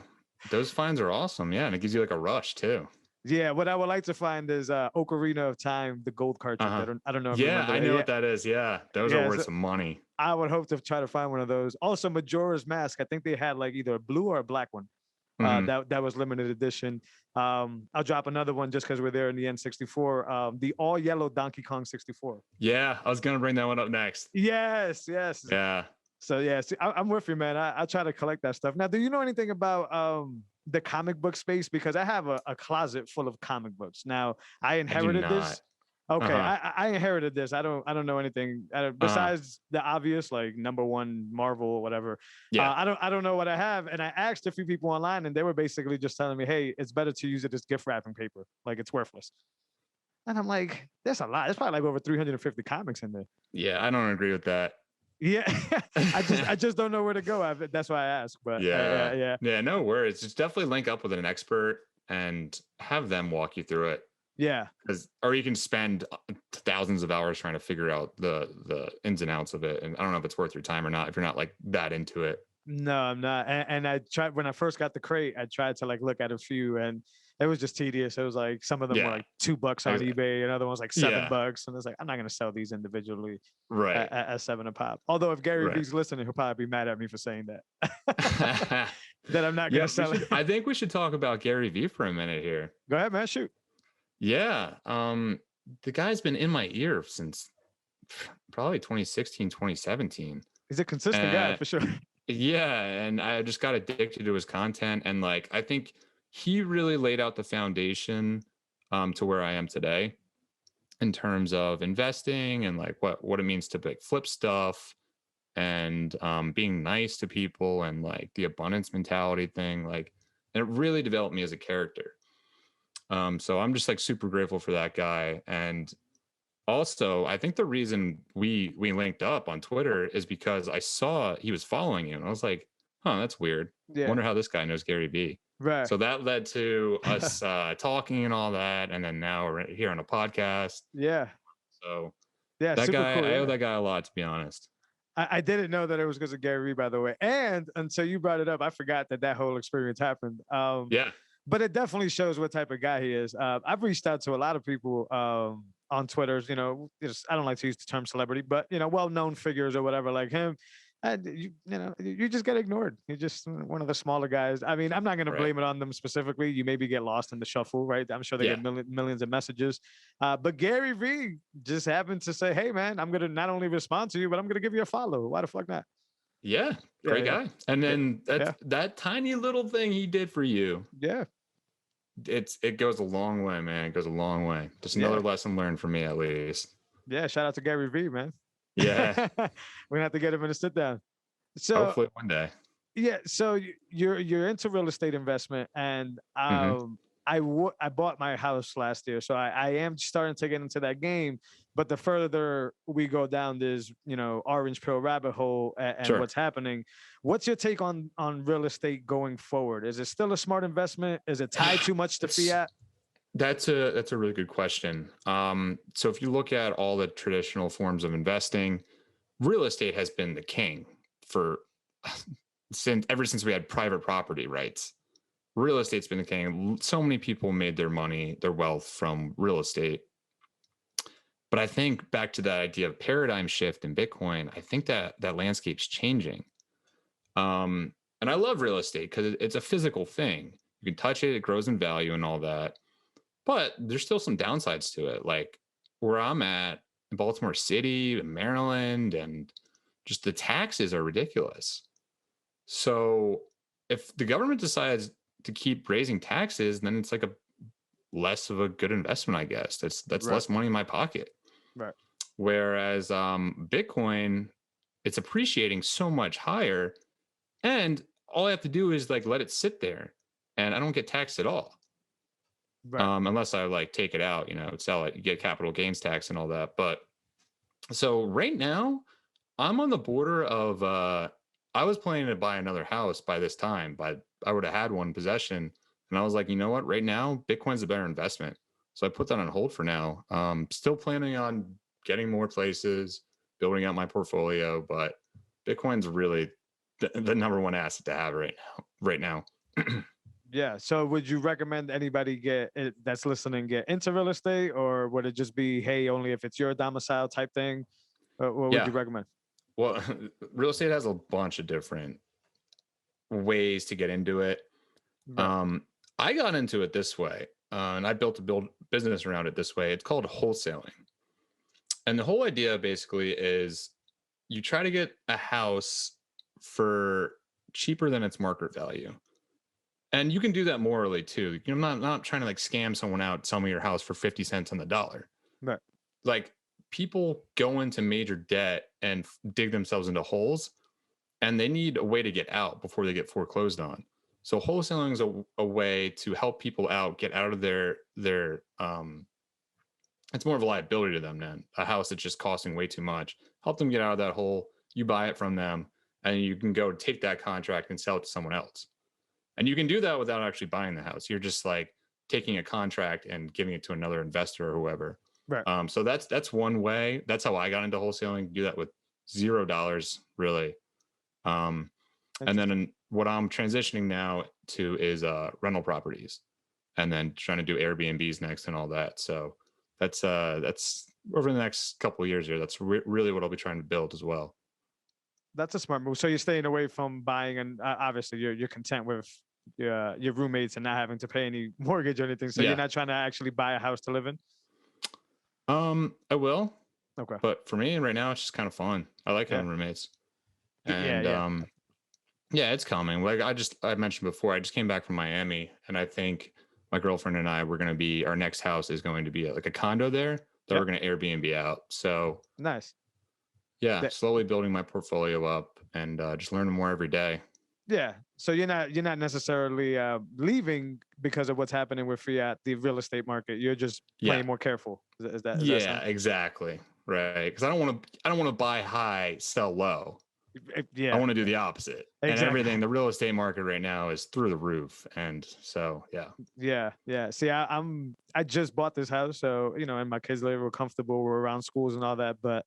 those finds are awesome. Yeah, and it gives you like a rush too. Yeah, what I would like to find is Ocarina of Time, the gold cartridge. I don't know if you remember I know what that is. Yeah, those are worth some money. I would hope to try to find one of those. Also, Majora's Mask. I think they had like either a blue or a black one. That was limited edition. I'll drop another one just because we're there in the N64. The all yellow Donkey Kong 64. Yeah, I was gonna bring that one up next. Yes. Yeah. So I'm with you, man. I try to collect that stuff. Now, do you know anything about the comic book space? Because I have a closet full of comic books. Now, I inherited this. Okay, I inherited this. I don't know anything besides the obvious, like #1 Marvel or whatever. Yeah. I don't know what I have, and I asked a few people online, and they were basically just telling me, "Hey, it's better to use it as gift wrapping paper. Like it's worthless." And I'm like, "There's a lot. There's probably like over 350 comics in there." Yeah, I don't agree with that. Yeah, I just don't know where to go. That's why I asked. But yeah, no worries. Just definitely link up with an expert. and have them walk you through it. Yeah. Or you can spend thousands of hours trying to figure out the ins and outs of it. And I don't know if it's worth your time or not if you're not like that into it. No, I'm not. And I tried when I first got the crate, I tried to like look at a few and it was just tedious. It was like some of them were like $2 on eBay, and other ones like $7. And it's like, I'm not going to sell these individually at $7 a pop. Although if Gary Vee's listening, he'll probably be mad at me for saying that. That I'm not going to sell it. I think we should talk about Gary Vee for a minute here. Go ahead, man. Shoot. Yeah. The guy's been in my ear since probably 2016, 2017. He's a consistent guy for sure. Yeah. And I just got addicted to his content. And like, I think he really laid out the foundation to where I am today in terms of investing and like what it means to like flip stuff and being nice to people and like the abundance mentality thing. Like, and it really developed me as a character. So I'm just like super grateful for that guy. And also, I think the reason we linked up on Twitter is because I saw he was following you, and I was like, "Huh, that's weird. Yeah. Wonder how this guy knows Gary Vee." Right. So that led to us talking and all that, and then now we're here on a podcast. Yeah. So yeah, that super guy, cool, I owe that guy a lot, to be honest. I didn't know that it was because of Gary Vee, by the way, and until you brought it up, I forgot that whole experience happened. Yeah. But it definitely shows what type of guy he is. I've reached out to a lot of people on Twitter, you know, I don't like to use the term celebrity, but, you know, well-known figures or whatever like him. And, you just get ignored. You're just one of the smaller guys. I mean, I'm not going to blame it on them specifically. You maybe get lost in the shuffle, right? I'm sure they get millions of messages. But Gary Vee just happened to say, hey, man, I'm going to not only respond to you, but I'm going to give you a follow. Why the fuck not? Yeah, great guy. And then that tiny little thing he did for you. Yeah. It goes a long way, man. It goes a long way. Just another lesson learned for me, at least. Yeah, shout out to Gary Vee, man. Yeah. We're gonna have to get him in a sit down. So hopefully one day. Yeah. So you're into real estate investment, and I bought my house last year, so I am starting to get into that game. But the further we go down this, orange pill rabbit hole and what's happening, what's your take on real estate going forward? Is it still a smart investment? Is it tied too much to fiat? That's a really good question. So if you look at all the traditional forms of investing, real estate has been the king ever since we had private property rights. Real estate's been the king. So many people made their money, their wealth from real estate. But I think back to that idea of paradigm shift in Bitcoin, I think that landscape's changing. And I love real estate because it's a physical thing. You can touch it, it grows in value and all that. But there's still some downsides to it. Like where I'm at in Baltimore City, Maryland, and just the taxes are ridiculous. So if the government decides to keep raising taxes, then it's like less of a good investment, I guess. That's less money in my pocket. Right. Whereas Bitcoin, it's appreciating so much higher, and all I have to do is like let it sit there, and I don't get taxed at all. Right. Unless I like take it out, sell it, you get capital gains tax and all that. But so right now, I'm on the border of I was planning to buy another house by this time, but I would have had one in possession. And I was like, you know what? Right now, Bitcoin's a better investment. So I put that on hold for now. Still planning on getting more places, building out my portfolio, but Bitcoin's really the number one asset to have right now. Yeah. So would you recommend anybody that's listening get into real estate, or would it just be, hey, only if it's your domicile type thing? What would you recommend? Well, real estate has a bunch of different ways to get into it. Right. I got into it this way, and I built a business around it this way. It's called wholesaling. And the whole idea basically is you try to get a house for cheaper than its market value. And you can do that morally too. I'm not trying to like scam someone out, sell me your house for 50 cents on the dollar. Right. Like people go into major debt and dig themselves into holes, and they need a way to get out before they get foreclosed on. So wholesaling is a way to help people out, get out of their it's more of a liability to them than a house that's just costing way too much. Help them get out of that hole. You buy it from them, and you can go take that contract and sell it to someone else. And you can do that without actually buying the house. You're just like taking a contract and giving it to another investor or whoever. Right. So that's one way. That's how I got into wholesaling. Do that with $0 really. And then what I'm transitioning now to is rental properties, and then trying to do Airbnbs next and all that. So that's over the next couple of years here. That's really what I'll be trying to build as well. That's a smart move. So you're staying away from buying, and obviously you're content with your roommates and not having to pay any mortgage or anything. So you're not trying to actually buy a house to live in. I will. Okay. But for me right now, it's just kind of fun. I like having roommates. And yeah, it's coming. Like I mentioned before, I just came back from Miami, and I think my girlfriend and I our next house is going to be like a condo there that we're going to Airbnb out. So nice. Yeah, slowly building my portfolio up and just learning more every day. Yeah. So you're not necessarily leaving because of what's happening with the real estate market. You're just playing more careful. Is that exactly. Right. Because I don't want to buy high, sell low. Yeah. I want to do the opposite. Exactly. And everything, the real estate market right now is through the roof. And so, yeah. Yeah. See, I just bought this house. So, and my kids live, we're comfortable. We're around schools and all that. But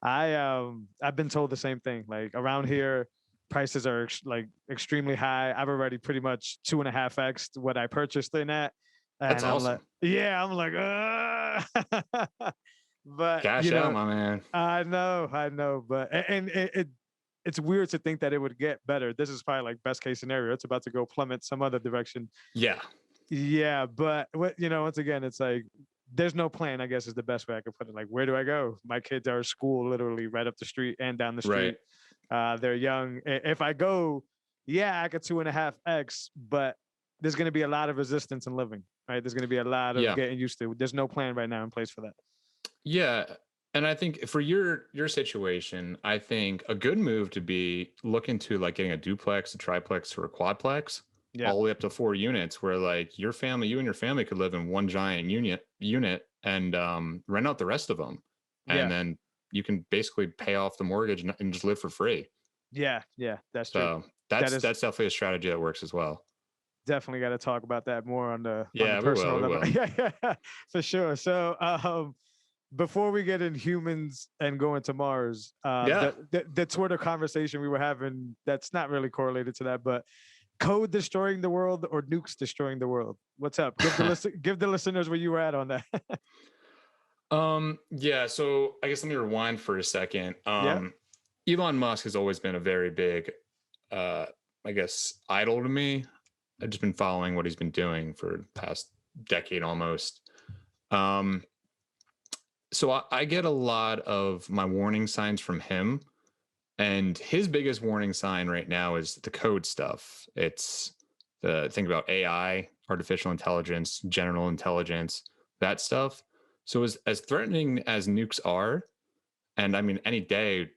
I've been told the same thing. Like around here, prices are like extremely high. I've already pretty much 2.5x what I purchased in at. And that's awesome. I'm like, but cash out, my man. I know, but and it's weird to think that it would get better. This is probably like best case scenario. It's about to go plummet some other direction. Yeah, but once again, it's like there's no plan, I guess is the best way I could put it. Like, where do I go? My kids are at school literally right up the street and down the street. Right. They're young. If I go, I could 2.5x, but there's going to be a lot of resistance in living, right? There's going to be a lot of getting used to. There's no plan right now in place for that. Yeah. And I think for your situation, I think a good move to be look into like getting a duplex, a triplex, or a quadplex, all the way up to 4 units, where like you and your family could live in one giant unit and rent out the rest of them, and then you can basically pay off the mortgage and just live for free. Yeah, that's true. So that's definitely a strategy that works as well. Definitely got to talk about that more on the personal level. We will. Yeah, for sure. So before we get in humans and go into Mars, the Twitter conversation we were having, that's not really correlated to that, but code destroying the world or nukes destroying the world? What's up? Give the listeners where you were at on that. So I guess let me rewind for a second. Elon Musk has always been a very big, idol to me. I've just been following what he's been doing for the past decade almost. So I get a lot of my warning signs from him, and his biggest warning sign right now is the code stuff. It's the thing about AI, artificial intelligence, general intelligence, that stuff. So as threatening as nukes are, and I mean, any day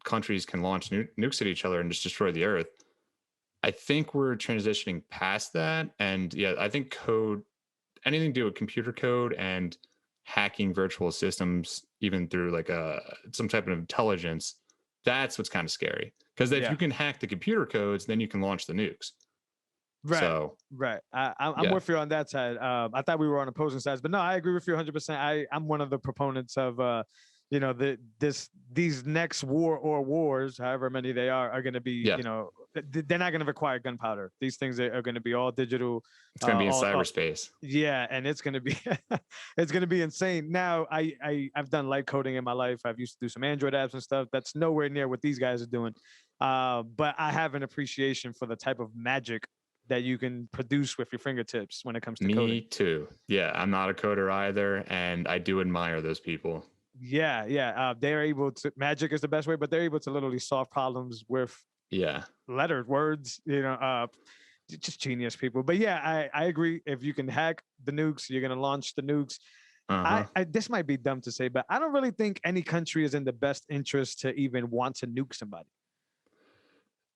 countries can launch nukes at each other and just destroy the earth. I think we're transitioning past that. And I think code, anything to do with computer code and hacking virtual systems, even through like some type of intelligence, that's what's kind of scary. Because if you can hack the computer codes, then you can launch the nukes. Right. So, right. I'm with you on that side. I thought we were on opposing sides, but no, I agree with you 100%. I'm one of the proponents of, these next wars, however many they are going to be, they're not going to require gunpowder. These things are going to be all digital. It's going to be in cyberspace. And it's going to be, it's going to be insane. Now, I've done light coding in my life. I've used to do some Android apps and stuff. That's nowhere near what these guys are doing. But I have an appreciation for the type of magic that you can produce with your fingertips when it comes to coding. Me too. Yeah, I'm not a coder either, and I do admire those people. Yeah. They're able to, magic is the best way, but they're able to literally solve problems with lettered words, just genius people. But I agree. If you can hack the nukes, you're going to launch the nukes. This might be dumb to say, but I don't really think any country is in the best interest to even want to nuke somebody.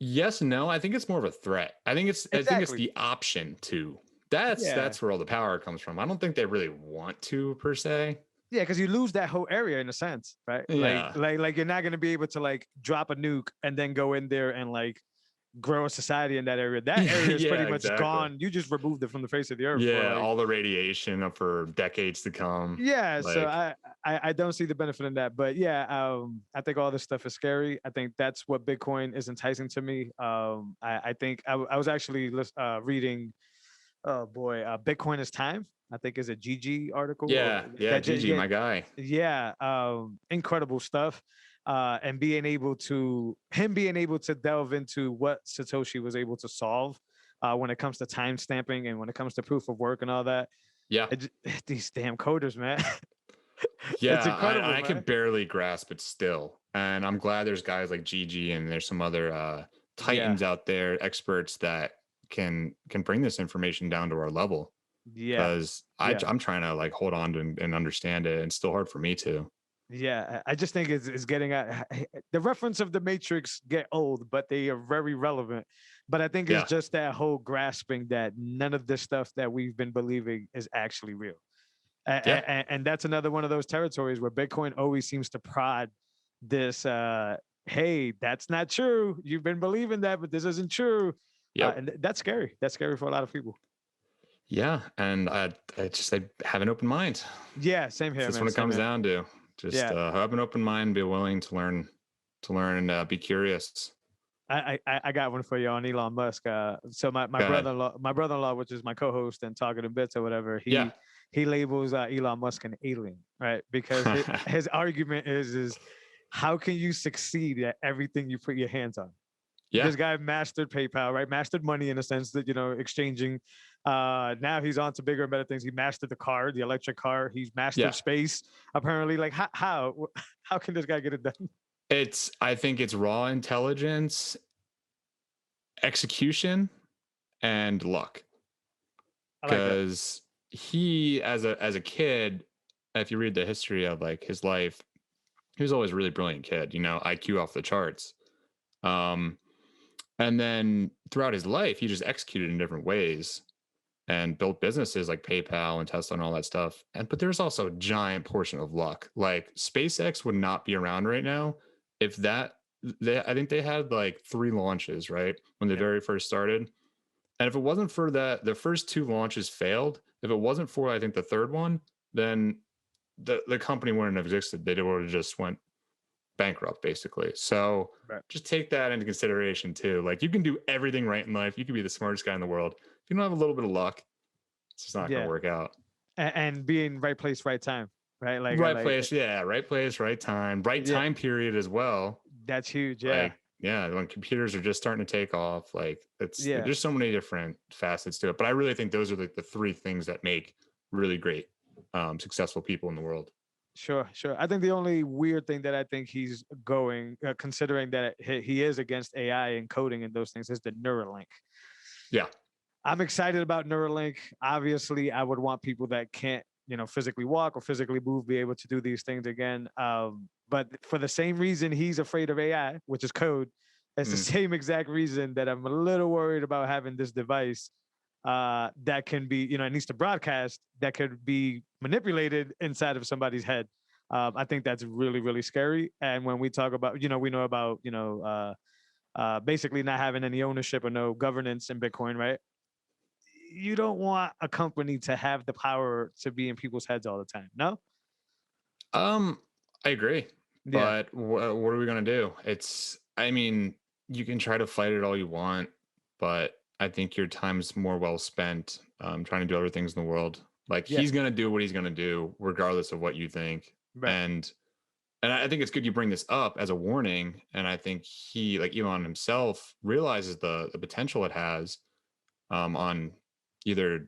Yes, no, I think it's more of a threat. I think it's the option to. That's where all the power comes from. I don't think they really want to per se. Yeah, because you lose that whole area in a sense, right? Yeah. Like you're not going to be able to like drop a nuke and then go in there and like grow a society in that area. That area is pretty much exactly. gone. You just removed it from the face of the earth. Yeah, all the radiation for decades to come. Yeah, so I don't see the benefit in that. But yeah, I think all this stuff is scary. I think that's what Bitcoin is enticing to me. I think I was actually reading, oh boy, Bitcoin is Time. I think is a GG article. Yeah, GG, my guy. Yeah, incredible stuff. And being able to delve into what Satoshi was able to solve when it comes to time stamping and when it comes to proof of work and all that. Yeah, these damn coders, man. Yeah, it's incredible. I can barely grasp it still, and I'm glad there's guys like GG and there's some other titans out there, experts that can bring this information down to our level. Yeah, because I'm trying to like hold on to and understand it, and it's still hard for me to. Yeah, I just think it's getting at the reference of the Matrix get old, but they are very relevant. But I think it's just that whole grasping that none of this stuff that we've been believing is actually real. And that's another one of those territories where Bitcoin always seems to prod this, hey, that's not true. You've been believing that, but this isn't true. And that's scary. That's scary for a lot of people. Yeah, and I have an open mind. Yeah, same here. That's what it comes down to. Just have an open mind, be willing to learn, and be curious. I got one for you on Elon Musk. So my brother-in-law, which is my co-host and Talking in Bits or whatever, he labels Elon Musk an alien, right? Because his argument is how can you succeed at everything you put your hands on? Yeah. This guy mastered PayPal, right? Mastered money in a sense that, exchanging. Now he's on to bigger and better things. He mastered the electric car. He's mastered space. Apparently, like how can this guy get it done? I think it's raw intelligence, execution, and luck. Because he, as a kid, if you read the history of like his life, he was always a really brilliant kid. IQ off the charts. And then throughout his life, he just executed in different ways and built businesses like PayPal and Tesla and all that stuff. But there's also a giant portion of luck. Like SpaceX would not be around right now if I think they had like 3 launches, right? When they very first started. And if it wasn't for that, the first 2 launches failed. If it wasn't for, I think, the third one, then the company wouldn't have existed. They would have just went bankrupt, basically. So just take that into consideration too. Like you can do everything right in life. You can be the smartest guy in the world. If you don't have a little bit of luck, it's just not going to work out. And being right place, right time, right? Like right place, right place, right time, right time period as well. That's huge. Yeah. When computers are just starting to take off, like there's so many different facets to it. But I really think those are like the 3 things that make really great, successful people in the world. Sure. I think the only weird thing that I think he's going, considering that he is against AI and coding and those things, is the Neuralink. Yeah. I'm excited about Neuralink. Obviously, I would want people that can't, physically walk or physically move, be able to do these things again. But for the same reason he's afraid of AI, which is code, it's the same exact reason that I'm a little worried about having this device that can be, it needs to broadcast, that could be manipulated inside of somebody's head. I think that's really, really scary. And when we talk about, we know about, basically not having any ownership or no governance in Bitcoin, right? You don't want a company to have the power to be in people's heads all the time. No? I agree. But what are we going to do? You can try to fight it all you want, but I think your time's more well spent trying to do other things in the world. Like he's going to do what he's going to do, regardless of what you think. Right. And I think it's good you bring this up as a warning. And I think he, like Elon himself, realizes the potential it has on either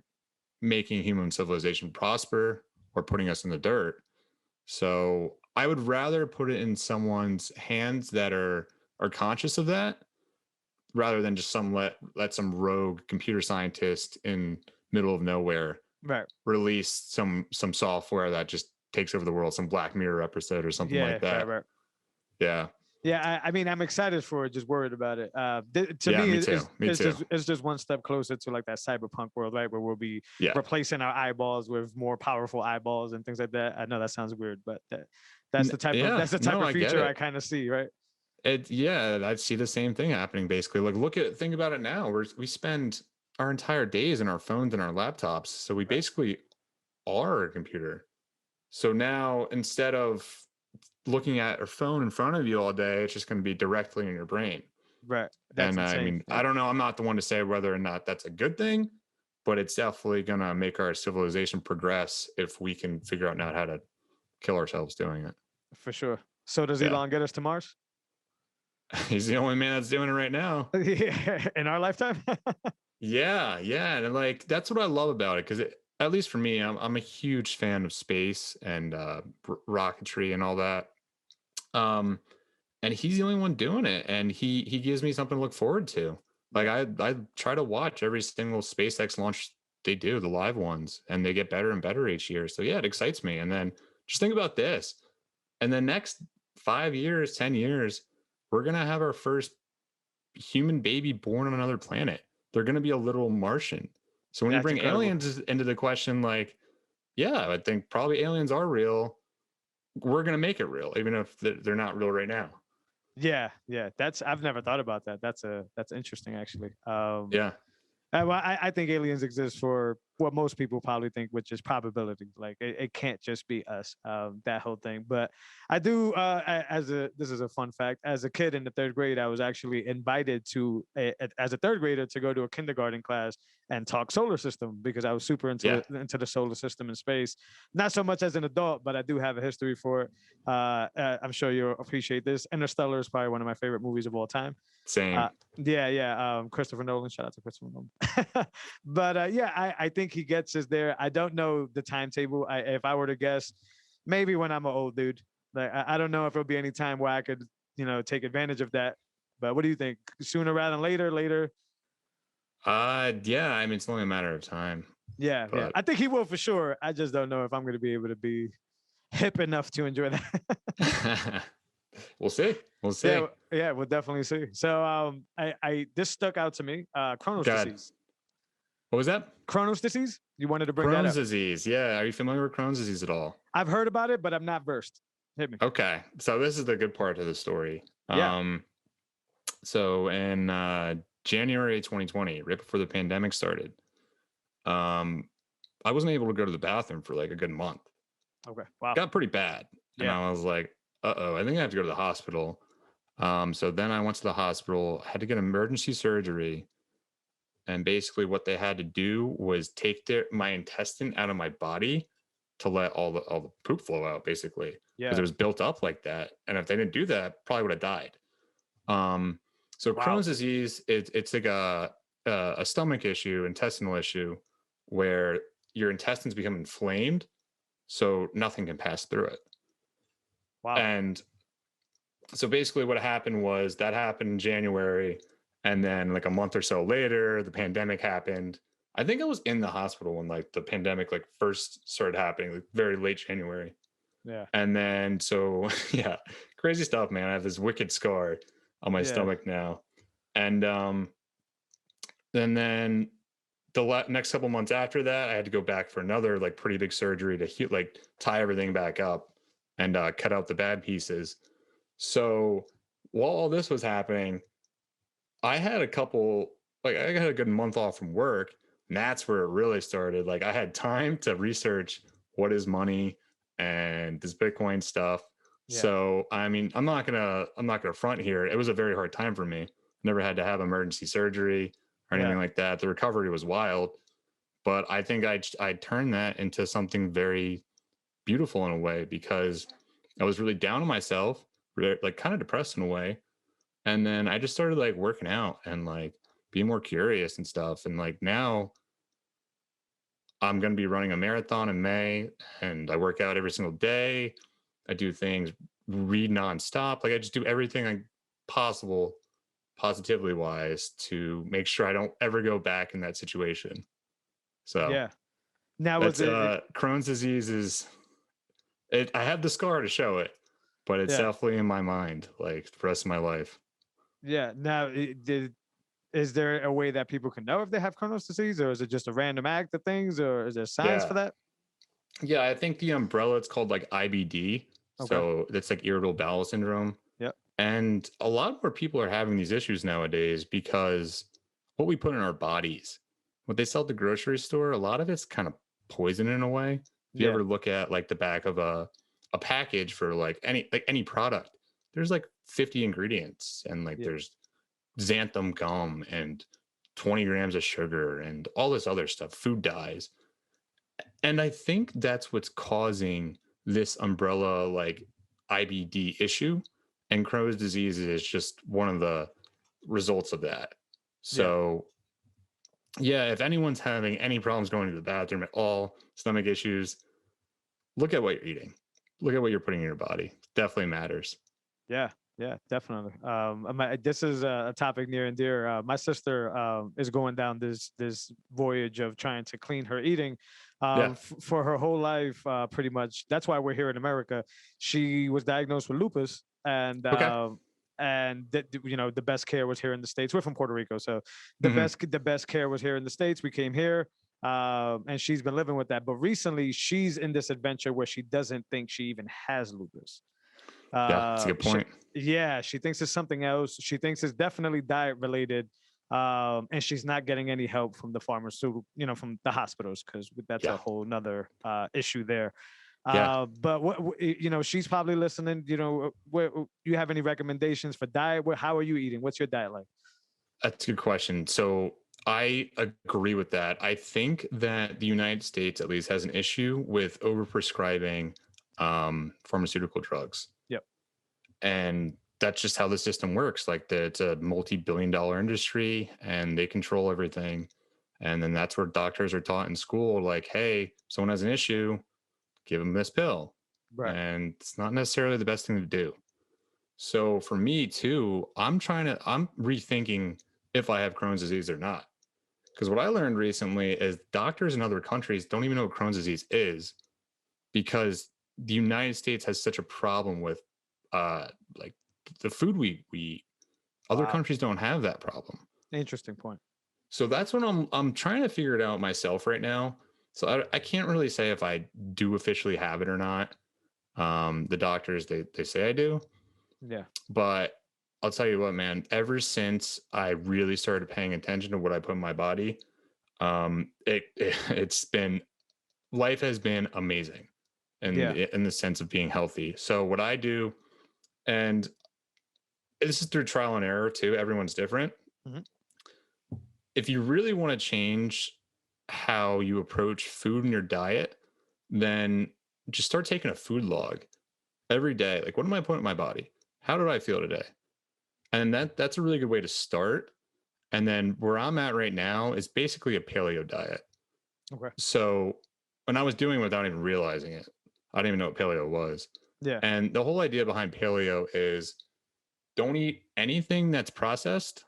making human civilization prosper or putting us in the dirt. So I would rather put it in someone's hands that are conscious of that, rather than just let some rogue computer scientist in middle of nowhere release some software that just takes over the world, some Black Mirror episode or something like that. Yeah. I'm excited for it, just worried about it. It's just one step closer to like that cyberpunk world, right? Where we'll be replacing our eyeballs with more powerful eyeballs and things like that. I know that sounds weird, but that's the type of future I kind of see, right? Yeah, I see the same thing happening basically. Like think about it now. We spend our entire days in our phones and our laptops. So we Right. basically are a computer. So now instead of looking at a phone in front of you all day, it's just going to be directly in your brain. Right. That's And I insane. mean, I Yeah. don't know. I'm not the one to say whether or not that's a good thing, but it's definitely going to make our civilization progress if we can figure out now how to kill ourselves doing it. For sure. So does Yeah. Elon get us to Mars? He's the only man that's doing it right now. Yeah, in our lifetime. Yeah. Yeah. And like, that's what I love about it. Cause at least for me, I'm a huge fan of space and rocketry and all that. Um, and he's the only one doing it, and he gives me something to look forward to. Like Yeah. I try to watch every single SpaceX launch they do, the live ones, and they get better and better each year. So yeah, it excites me. And then just think about this: in the next 5 years, 10 years, we're gonna have our first human baby born on another planet. They're gonna be a little Martian. So when you That's bring incredible. aliens into the question, like, yeah, I think probably aliens are real. We're gonna make it real, even if they're not real right now. Yeah, yeah. That's I've never thought about that. That's interesting actually. Yeah. Well, I think aliens exist for what most people probably think, which is probability. Like it can't just be us, that whole thing. But I do, this is a fun fact. As a kid in the third grade, I was actually invited as a third grader to go to a kindergarten class and talk solar system because I was super Yeah. into the solar system and space. Not so much as an adult, but I do have a history for it. I'm sure you'll appreciate this. Interstellar is probably one of my favorite movies of all time. Same. Uh, yeah, yeah. Christopher Nolan. Shout out to Christopher Nolan. But yeah, I think he gets us there. I don't know the timetable. If I were to guess, maybe when I'm an old dude. Like I don't know if it'll be any time where I could, take advantage of that. But what do you think? Sooner rather than later? Later? Yeah, I mean, it's only a matter of time, Yeah, yeah. but I think he will for sure. I just don't know if I'm going to be able to be hip enough to enjoy that. we'll see. We'll see. Yeah, yeah, we'll definitely see. So, I this stuck out to me. Crohn's God, disease. what was that? Crohn's disease. You wanted to bring that Crohn's up. disease. Yeah, are you familiar with Crohn's disease at all? I've heard about it, but I'm not versed. Hit me. Okay, so this is the good part of the story. Yeah. So in January 2020, right before the pandemic started, um, I wasn't able to go to the bathroom for like a good month. Okay. Wow. Got pretty bad, and Yeah. I was like, "Uh-oh, I think I have to go to the hospital." So then I went to the hospital, had to get emergency surgery. And basically what they had to do was take my intestine out of my body to let all the poop flow out, basically, because Yeah. it was built up like that. And if they didn't do that, probably would have died. Um, so Wow. Crohn's disease, it's like a stomach issue, intestinal issue, where your intestines become inflamed, so nothing can pass through it. Wow. And so basically what happened was that happened in January, and then like a month or so later the pandemic happened. I think I was in the hospital when like the pandemic like first started happening, like very late January. Yeah. And then so yeah, crazy stuff, man. I have this wicked scar on my Yeah. stomach now. And then the next couple months after that I had to go back for another like pretty big surgery to like tie everything back up and cut out the bad pieces. So while all this was happening, I had I got a good month off from work. And that's where it really started. Like I had time to research what is money and this Bitcoin stuff. Yeah. So I mean, I'm not gonna front here. It was a very hard time for me. Never had to have emergency surgery or anything Yeah. like that. The recovery was wild, but I think I turned that into something very beautiful in a way because I was really down on myself, like kind of depressed in a way. And then I just started like working out and like being more curious and stuff. And like now I'm going to be running a marathon in May and I work out every single day. I do things, read nonstop. Like I just do everything possible, positively wise, to make sure I don't ever go back in that situation. So Yeah. Now was that's it? Crohn's disease is it. I have the scar to show it, but it's Yeah. definitely in my mind, like the rest of my life. Yeah. Now, is there a way that people can know if they have Crohn's disease, or is it just a random act of things, or is there science Yeah. for that? Yeah, I think the umbrella it's called like IBD. Okay. So that's like irritable bowel syndrome. Yep. And a lot more people are having these issues nowadays because what we put in our bodies, what they sell at the grocery store, a lot of it's kind of poison in a way. If you Yeah, ever look at like the back of a package for like any product, there's like 50 ingredients and like yeah, there's xanthan gum and 20 grams of sugar and all this other stuff, food dyes. And I think that's what's causing this umbrella like IBD issue. And Crohn's disease is just one of the results of that. yeah. So, yeah, if anyone's having any problems going to the bathroom at all, stomach issues, look at what you're eating. Look at what you're putting in your body. Definitely matters. Yeah, yeah, definitely. This is a topic near and dear. My sister is going down this voyage of trying to clean her eating Yeah. for her whole life. Pretty much, that's why we're here in America. She was diagnosed with lupus, Okay. and you know, the best care was here in the States. We're from Puerto Rico, so Hmm. the best care was here in the States. We came here. And she's been living with that. But recently, she's in this adventure where she doesn't think she even has lupus. Yeah, that's a good She, point. yeah, she thinks it's something else. She thinks it's definitely diet related. And she's not getting any help from the pharmaceutical, you know, from the hospitals, because that's Yeah. a whole nother issue there. Yeah. But you know, she's probably listening. You know, you have any recommendations for diet? How are you eating? What's your diet like? That's a good question. So I agree with that. I think that the United States at least has an issue with overprescribing pharmaceutical drugs. Yep. And that's just how the system works. Like it's a multi-billion-dollar industry and they control everything. And then that's where doctors are taught in school, like, hey, someone has an issue, give them this pill. Right. And it's not necessarily the best thing to do. So for me too, I'm rethinking if I have Crohn's disease or not. Because what I learned recently is doctors in other countries don't even know what Crohn's disease is because the United States has such a problem with like the food we eat. Other Wow. countries don't have that problem. Interesting point. So that's what I'm trying to figure it out myself right now. So I can't really say if I do officially have it or not. The doctors they say I do, Yeah. but I'll tell you what, man, ever since I really started paying attention to what I put in my body, it's been life has been amazing Yeah. in the sense of being healthy. So what I do, and this is through trial and error too, everyone's different. Hmm. If you really want to change how you approach food in your diet, then just start taking a food log every day. Like, what am I putting in my body? How did I feel today? And that's a really good way to start. And then where I'm at right now is basically a paleo diet. Okay. So when I was doing it without even realizing it, I didn't even know what paleo was. Yeah. And the whole idea behind paleo is don't eat anything that's processed.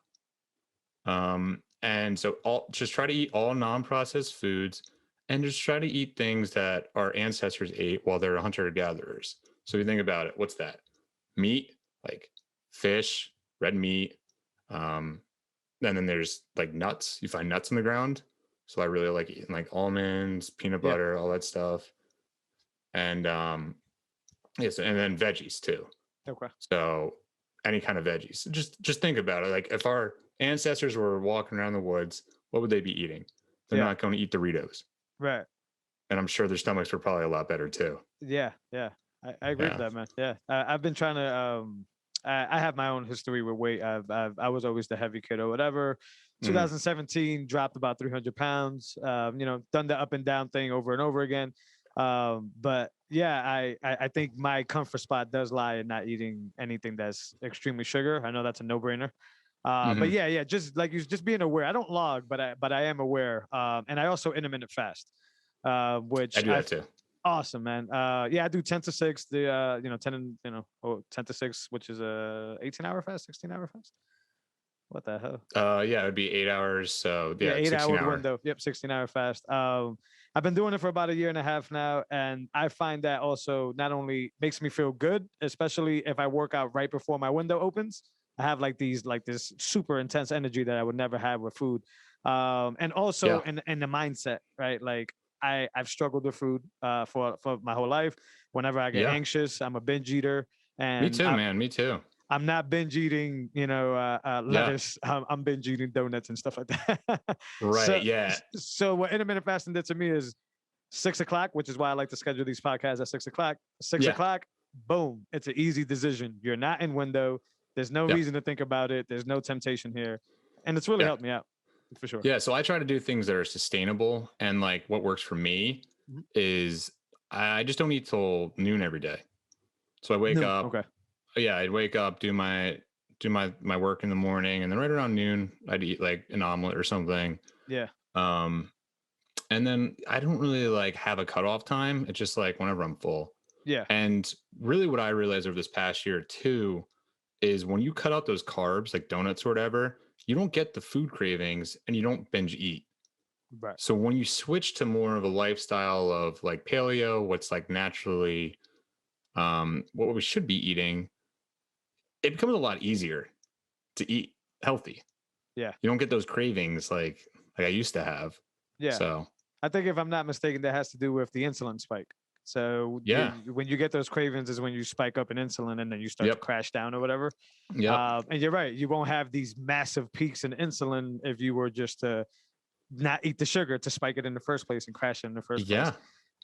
And so just try to eat all non-processed foods and just try to eat things that our ancestors ate while they're hunter-gatherers. So if you think about it, what's that? Meat, like fish, red meat. Um, and then there's like nuts. You find nuts in the ground. So I really like eating like almonds, peanut Yeah. butter, all that stuff. And yes, and then veggies too. Okay. So any kind of veggies. Just think about it. Like if our ancestors were walking around the woods, what would they be eating? They're Yeah. not going to eat Doritos. Right. And I'm sure their stomachs were probably a lot better too. Yeah, yeah, I agree with Yeah. that, man. Yeah, I've been trying to. I have my own history with weight. I was always the heavy kid or whatever. Mm-hmm. 2017, dropped about 300 pounds. You know, done the up and down thing over and over again. But yeah, I think my comfort spot does lie in not eating anything that's extremely sugar. I know that's a no brainer. But Mm-hmm. yeah, just like you, just being aware. I don't log, but I am aware. And I also intermittent fast, I which do that too. awesome, man. Yeah, I do 10 to 6, the you know, 10 and 10 to 6, which is a 18-hour fast, 16-hour fast. What the hell? Yeah, it would be 8 hours. So Yeah, yeah, 16 8 hour hour. window. Yep, 16-hour fast. I've been doing it for about a year and a half now, and I find that also not only makes me feel good, especially if I work out right before my window opens. I have like this super intense energy that I would never have with food. And also Yeah. in the mindset, right? Like I've struggled with food for my whole life. Whenever I get Yeah. anxious, I'm a binge eater, Me and too, man. Me too. I'm not binge eating, Yeah. lettuce. I'm binge eating donuts and stuff like that. Right. so, Yeah. so what intermittent fasting did to me is 6 o'clock, which is why I like to schedule these podcasts at 6 o'clock. Six Yeah. o'clock, boom. It's an easy decision. You're not in window. There's no Yeah. reason to think about it. There's no temptation here. And it's really Yeah. helped me out for sure. Yeah. So I try to do things that are sustainable. And like what works for me Mhm. is I just don't eat till noon every day. So I wake No. up. Okay. Yeah, I'd wake up, do my work in the morning, and then right around noon, I'd eat like an omelet or something. Yeah. Um, and then I don't really like have a cutoff time. It's just like whenever I'm full. Yeah. And really, what I realized over this past year too is when you cut out those carbs, like donuts or whatever, you don't get the food cravings and you don't binge eat. Right. So when you switch to more of a lifestyle of like paleo, what's like naturally what we should be eating, it becomes a lot easier to eat healthy. Yeah. You don't get those cravings like I used to have. Yeah. So I think if I'm not mistaken, that has to do with the insulin spike. So yeah. when you get those cravings is when you spike up in insulin and then you start to Yep. crash down or whatever. Yep. And you're right. You won't have these massive peaks in insulin if you were just to not eat the sugar to spike it in the first place and crash it in the first place. Yeah.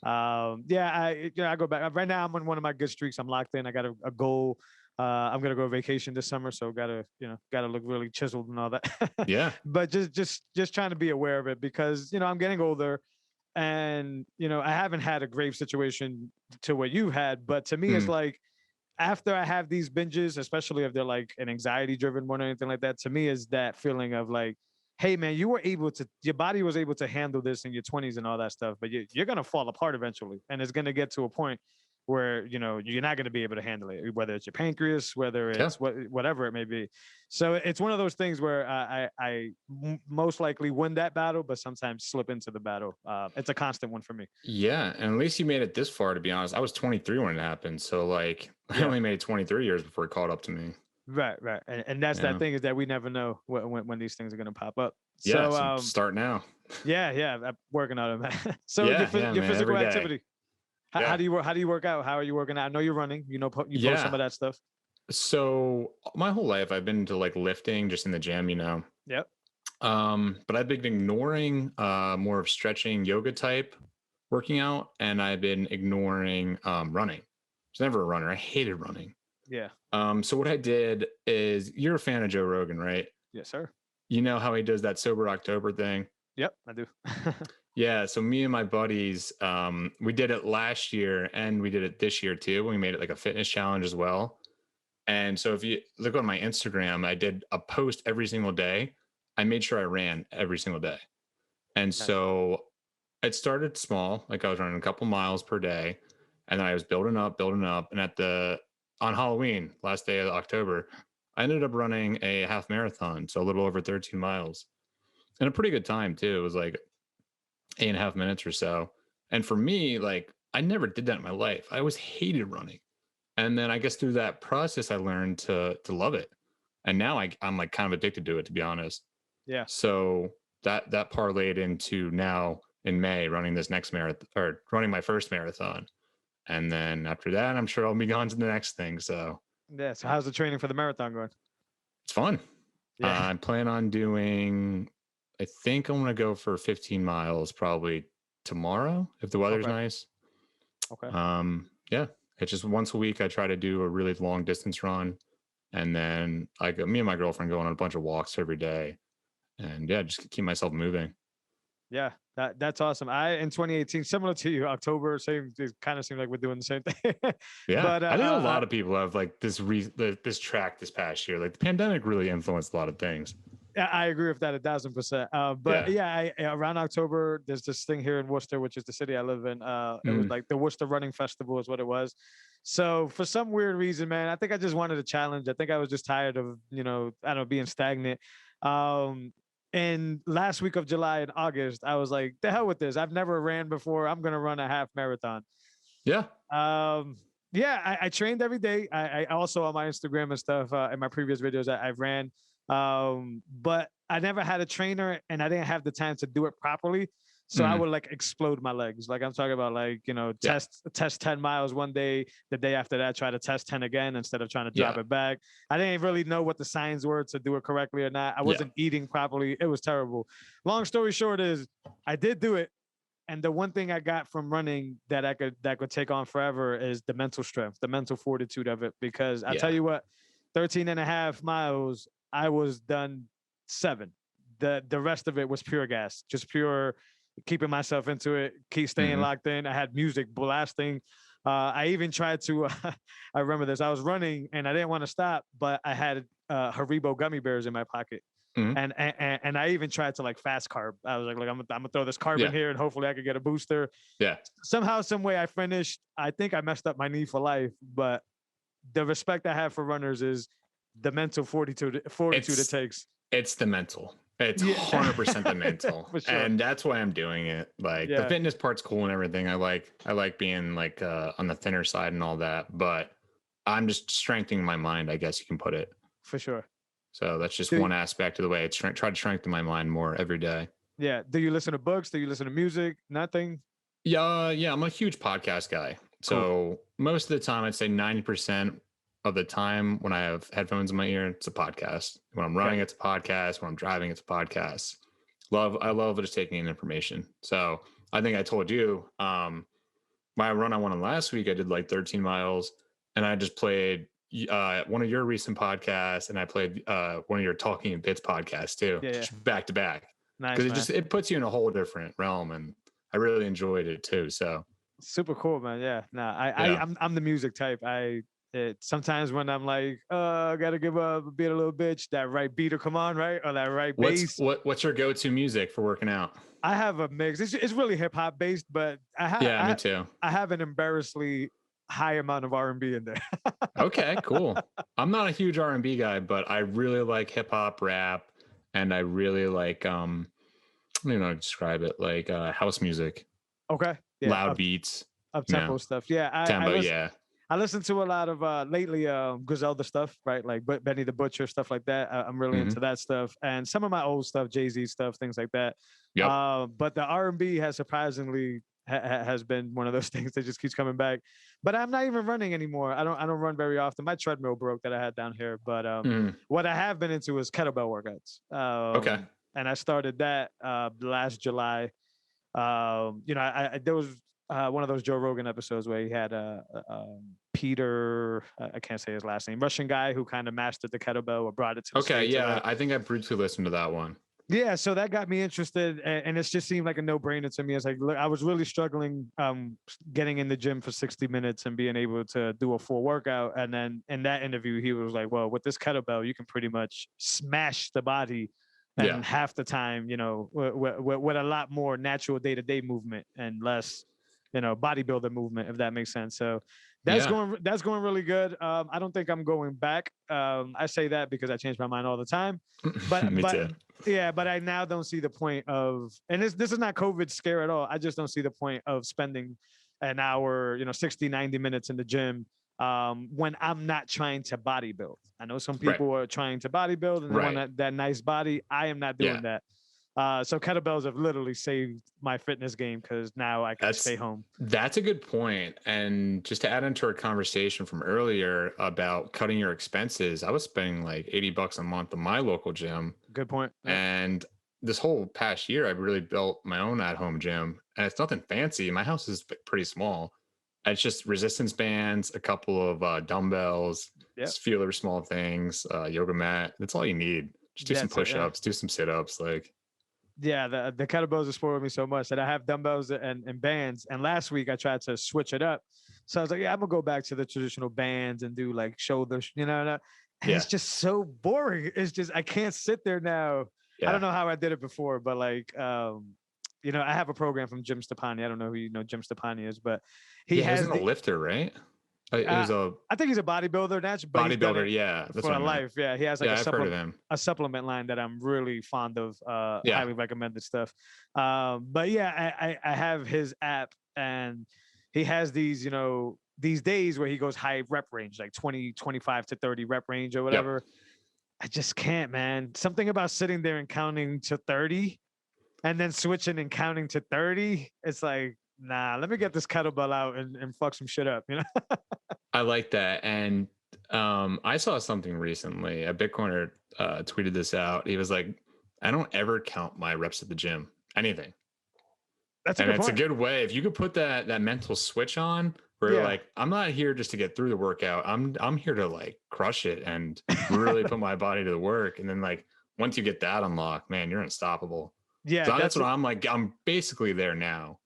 I go back right now. I'm on one of my good streaks. I'm locked in. I got a goal. I'm gonna go vacation this summer, so gotta look really chiseled and all that. Yeah. But just trying to be aware of it because I'm getting older, and I haven't had a grave situation to what you've had. But to me, it's Mm. like after I have these binges, especially if they're like an anxiety driven one or anything like that, to me is that feeling of like, hey man, your body was able to handle this in your 20s and all that stuff, but you're going to fall apart eventually. And it's going to get to a point where, you're not going to be able to handle it, whether it's your pancreas, whether Yeah. it's whatever it may be. So it's one of those things where most likely win that battle, but sometimes slip into the battle. It's a constant one for me. Yeah. And at least you made it this far, to be honest. I was 23 when it happened. So like I Yeah. only made it 23 years before it caught up to me. Right. And that's that thing is that we never know when these things are going to pop up. Yeah. So, So start now. yeah, I'm working on it, man. So Yeah, your man, physical every day. activity. How do you work? How do you work out? How are you working out? I know you're running. You post some Yeah. of that stuff. So my whole life I've been into like lifting just in the gym, Yep. But I've been ignoring more of stretching yoga type working out, and I've been ignoring running. I was never a runner. I hated running. Yeah. So what I did is, you're a fan of Joe Rogan, right? Yes, sir. You know how he does that sober October thing? Yep, I do. Yeah. So me and my buddies, we did it last year and we did it this year too. We made it like a fitness challenge as well. And so if you look on my Instagram, I did a post every single day. I made sure I ran every single day. And so it started small, like I was running a couple miles per day, and then I was building up. And on Halloween, last day of October, I ended up running a half marathon. So a little over 13 miles and a pretty good time too. It was like 8.5 minutes or so. And for me, like I never did that in my life. I always hated running. And then I guess through that process, I learned to love it. And now I'm like kind of addicted to it, to be honest. Yeah. So that parlayed into now in May running this next marathon, or running my first marathon. And then after that, I'm sure I'll be on to the next thing. So yeah. So how's the training for the marathon going? it's fun. Yeah. I plan on doing, I think I'm going to go for 15 miles probably tomorrow if the weather's nice. Okay. Yeah. It's just once a week I try to do a really long distance run. And then me and my girlfriend go on a bunch of walks every day. And yeah, just keep myself moving. Yeah, that's awesome. In 2018, similar to you, October, same. It kind of seems like we're doing the same thing. Yeah, but I think a lot of people have like this track this past year. Like the pandemic really influenced a lot of things. I agree with that 1,000%. But around October, there's this thing here in Worcester, which is the city I live in. It was like the Worcester Running Festival is what it was. So for some weird reason, man, I think I just wanted a challenge. I think I was just tired of, I don't know, being stagnant. And last week of July and August, I was like, the hell with this. I've never ran before. I'm going to run a half marathon. Yeah. I trained every day. I also on my Instagram and stuff, in my previous videos, I ran. But I never had a trainer and I didn't have the time to do it properly. So I would like explode my legs. Like I'm talking about like, test 10 miles one day, the day after that, try to test 10 again instead of trying to drop it back. I didn't really know what the signs were to do it correctly or not. I wasn't eating properly. It was terrible. Long story short is I did do it. And the one thing I got from running that could take on forever is the mental strength, the mental fortitude of it. Because I tell you what, 13 and a half miles, I was done 7. The rest of it was pure gas, just pure keeping myself into it, keep staying locked in. I had music blasting. I even tried to, I remember this, I was running and I didn't want to stop, but I had Haribo gummy bears in my pocket. And I even tried to like fast carb. I was like I'm gonna throw this carb in here and hopefully I could get a booster. Yeah. Somehow, some way I finished. I think I messed up my knee for life, but the respect I have for runners is the mental fortitude it takes. It's the mental. It's 100% the mental. Sure. And that's why I'm doing it. Like the fitness part's cool and everything. I like being like on the thinner side and all that, but I'm just strengthening my mind, I guess you can put it. For sure. So that's just one aspect of the way I try to strengthen my mind more every day. Yeah. Do you listen to books? Do you listen to music? Nothing? Yeah. I'm a huge podcast guy. So most of the time, I'd say 90% of the time when I have headphones in my ear, it's a podcast. When I'm running, it's a podcast. When I'm driving, it's a podcast. I love just taking in information. So I think I told you, my run I went on last week, I did like 13 miles and I just played one of your recent podcasts and I played one of your Talking in Bits podcasts too, back to back. Nice, because it puts you in a whole different realm and I really enjoyed it too. So super cool, man. Yeah. I'm the music type. Sometimes when I'm like, I gotta give up a bit, a little bitch, that right beat will come on, right? Or that right bass. What's your go-to music for working out? I have a mix. It's really hip hop based, but me too. I have an embarrassingly high amount of R&B in there. Okay, cool. I'm not a huge R&B guy, but I really like hip hop, rap, and I really like I don't even know how to describe it, like house music. Okay. Yeah, loud beats. Up tempo stuff. Yeah. I listen to a lot of lately Griselda stuff, right? Like Benny the Butcher, stuff like that. I'm really into that stuff. And some of my old stuff, Jay-Z stuff, things like that. Yep. But the R&B has surprisingly has been one of those things that just keeps coming back. But I'm not even running anymore. I don't run very often. My treadmill broke that I had down here. But what I have been into is kettlebell workouts. Okay. And I started that last July. There was one of those Joe Rogan episodes where he had Peter, I can't say his last name, Russian guy who kind of mastered the kettlebell or brought it to the States. I think I briefly listened to that one. Yeah, so that got me interested, and it just seemed like a no-brainer to me. It's like, look, I was really struggling getting in the gym for 60 minutes and being able to do a full workout. And then in that interview, he was like, well, with this kettlebell, you can pretty much smash the body and half the time, with a lot more natural day-to-day movement and less, bodybuilder movement, if that makes sense. So that's going really good. I don't think I'm going back. I say that because I change my mind all the time. But Me too. Yeah, but I now don't see the point of, and this is not COVID scare at all. I just don't see the point of spending an hour, 60, 90 minutes in the gym when I'm not trying to bodybuild. I know some people are trying to bodybuild and they want that nice body. I am not doing that. So kettlebells have literally saved my fitness game because now I can stay home. That's a good point. And just to add into our conversation from earlier about cutting your expenses, I was spending like $80 a month in my local gym. Good point. And this whole past year, I've really built my own at-home gym, and it's nothing fancy. My house is pretty small. It's just resistance bands, a couple of dumbbells, just a few other small things, yoga mat. That's all you need. Just do some push-ups, do some sit-ups, like. Yeah, the kettlebells are spoiling me so much that I have dumbbells and bands. And last week I tried to switch it up. So I was like, I'm gonna go back to the traditional bands and do like shoulders, and it's just so boring. It's just, I can't sit there now. Yeah. I don't know how I did it before, but like, I have a program from Jim Stepani. I don't know who Jim Stepani is, but he has a lifter, right? I think he's a bodybuilder. That's bodybuilder, that's for life. Yeah, he has like a supplement line that I'm really fond of. Highly recommended stuff. But yeah, I have his app, and he has these these days where he goes high rep range, like 20, 25 to 30 rep range or whatever. Yep. I just can't, man. Something about sitting there and counting to 30. And then switching and counting to 30, it's like, nah, let me get this kettlebell out and fuck some shit up, you know? I like that. And I saw something recently. A Bitcoiner tweeted this out. He was like, I don't ever count my reps at the gym, anything. That's a And good it's a point. good way. If you could put that mental switch on where Yeah. like, I'm not here just to get through the workout. I'm here to like crush it and really put my body to the work. And then like, once you get that unlocked, man, you're unstoppable. Yeah, So that's what I'm like. I'm basically there now.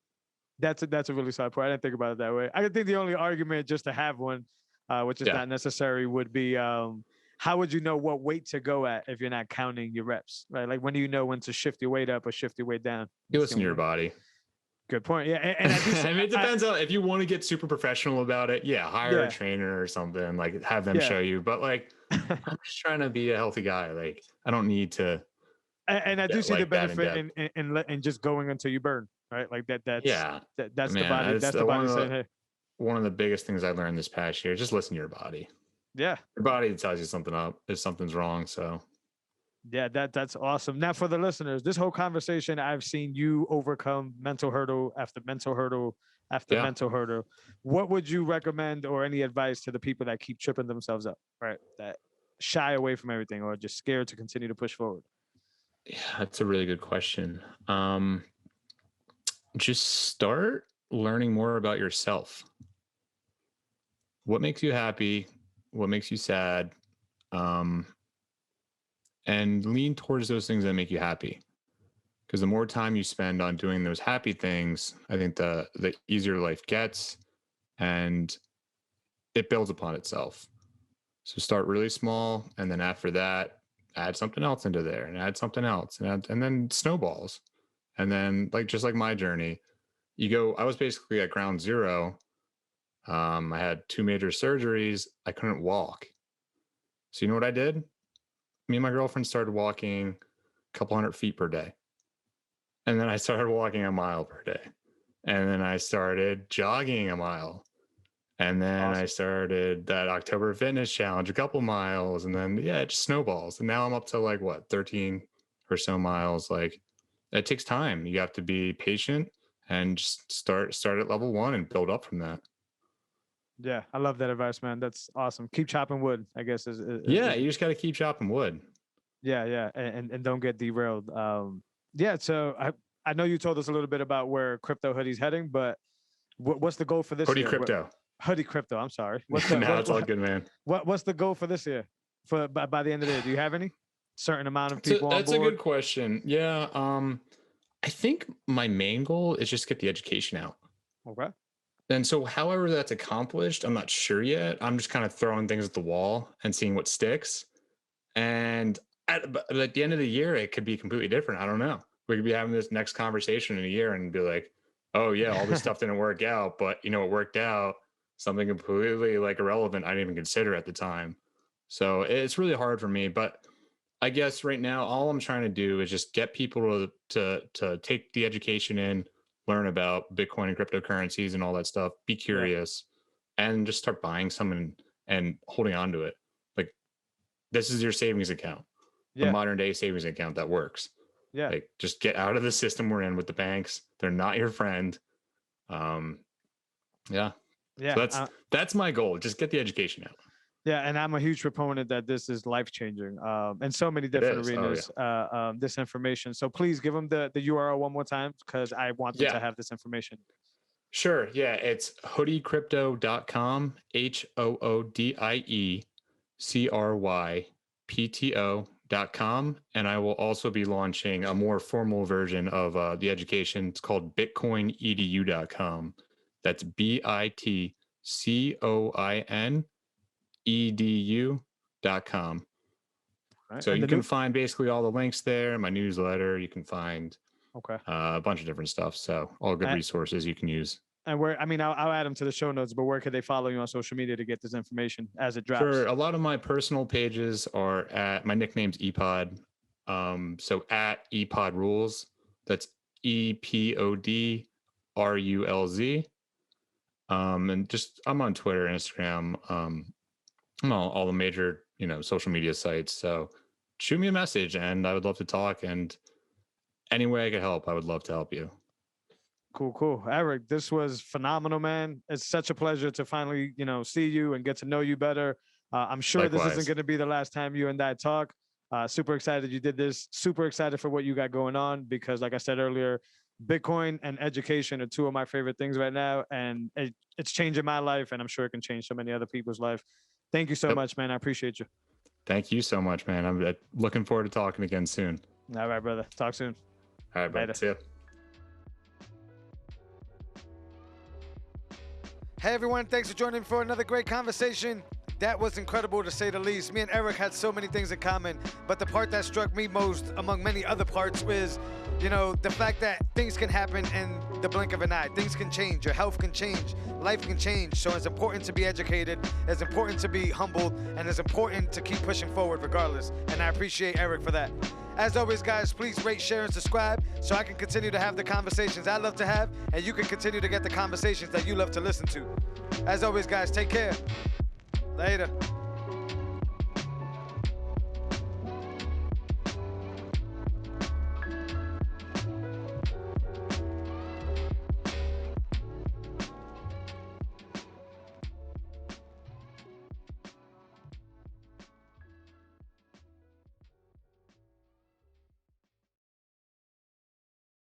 that's a really solid point. I didn't think about it that way. I think the only argument just to have one, which is Yeah. not necessary, would be how would you know what weight to go at if you're not counting your reps, right? Like when do you know when to shift your weight up or shift your weight down? You listen to your body. Good point. Yeah, and I do. I mean, it depends on if you want to get super professional about it. Yeah, hire a trainer or something. Like have them show you. But like, I'm just trying to be a healthy guy. Like I don't need to. And I do see the like benefit in just going until you burn, right? Like that's man, the body. That's the body saying, hey. One of the biggest things I learned this past year: just listen to your body. Yeah, your body tells you something up if something's wrong. So. Yeah, that's awesome. Now, for the listeners, this whole conversation, I've seen you overcome mental hurdle after mental hurdle after mental hurdle. What would you recommend or any advice to the people that keep tripping themselves up, right? That shy away from everything or just scared to continue to push forward? Yeah, that's a really good question. Just start learning more about yourself. What makes you happy? What makes you sad? And lean towards those things that make you happy. Because the more time you spend on doing those happy things, I think the easier life gets and it builds upon itself. So start really small. And then after that, add something else into there and add something else and then snowballs. And then just like my journey, I was basically at ground zero. I had 2 major surgeries. I couldn't walk. So you know what I did? Me and my girlfriend started walking a couple 100 feet per day. And then I started walking a mile per day. And then I started jogging a mile. And then I started that October fitness challenge, a couple miles. And then, it just snowballs. And now I'm up to 13 or so miles. Like it takes time. You have to be patient and just start at level 1 and build up from that. Yeah, I love that advice, man. That's awesome. Keep chopping wood, I guess. You just got to keep chopping wood. Yeah, and don't get derailed. So I know you told us a little bit about where Crypto Hoodie's heading, but what's the goal for this year? Hoodie Crypto. I'm sorry. It's all good, man. What's the goal for this year? By the end of the year, do you have any certain amount of people on board? That's a good question. Yeah. I think my main goal is just get the education out. Okay. And so however that's accomplished, I'm not sure yet. I'm just kind of throwing things at the wall and seeing what sticks. And at the end of the year, it could be completely different. I don't know. We could be having this next conversation in a year and be like, oh yeah, all this stuff didn't work out, but it worked out. Something completely irrelevant I didn't even consider at the time. So it's really hard for me, but I guess right now, all I'm trying to do is just get people to take the education in, learn about Bitcoin and cryptocurrencies and all that stuff, be curious, and just start buying some and holding on to it. Like this is your savings account, the modern day savings account that works. Yeah. Just get out of the system we're in with the banks. They're not your friend. Yeah. So that's my goal. Just get the education out. Yeah, and I'm a huge proponent that this is life-changing in so many different arenas, this information. So please give them the URL one more time because I want them to have this information. Sure. Yeah, it's hoodiecrypto.com, HOODIECRYPTO.com. And I will also be launching a more formal version of the education. It's called bitcoinedu.com. That's bitcoinedu.com. Right. So you can find basically all the links there, my newsletter. You can find a bunch of different stuff. So all good resources you can use. And I'll add them to the show notes, but where could they follow you on social media to get this information as it drops? Sure. A lot of my personal pages are my nickname's Epod. So at Epod Rules, that's EPODRULZ. And just I'm on Twitter, Instagram, I'm on all the major, social media sites. So shoot me a message and I would love to talk. And any way I could help, I would love to help you. Cool. Eric, this was phenomenal, man. It's such a pleasure to finally, see you and get to know you better. I'm sure Likewise. This isn't going to be the last time you and I talk. Super excited you did this. Super excited for what you got going on because, like I said earlier, Bitcoin and education are two of my favorite things right now. And it's changing my life, and I'm sure it can change so many other people's life. Thank you so much, man. I appreciate you. Thank you so much, man. I'm looking forward to talking again soon. All right, brother. Talk soon. All right, brother. See ya. Hey everyone, thanks for joining me for another great conversation. That was incredible to say the least. Me and Eric had so many things in common, but the part that struck me most among many other parts was, the fact that things can happen in the blink of an eye. Things can change, your health can change, life can change. So it's important to be educated, it's important to be humbled, and it's important to keep pushing forward regardless. And I appreciate Eric for that. As always, guys, please rate, share, and subscribe so I can continue to have the conversations I love to have, and you can continue to get the conversations that you love to listen to. As always, guys, take care. Later.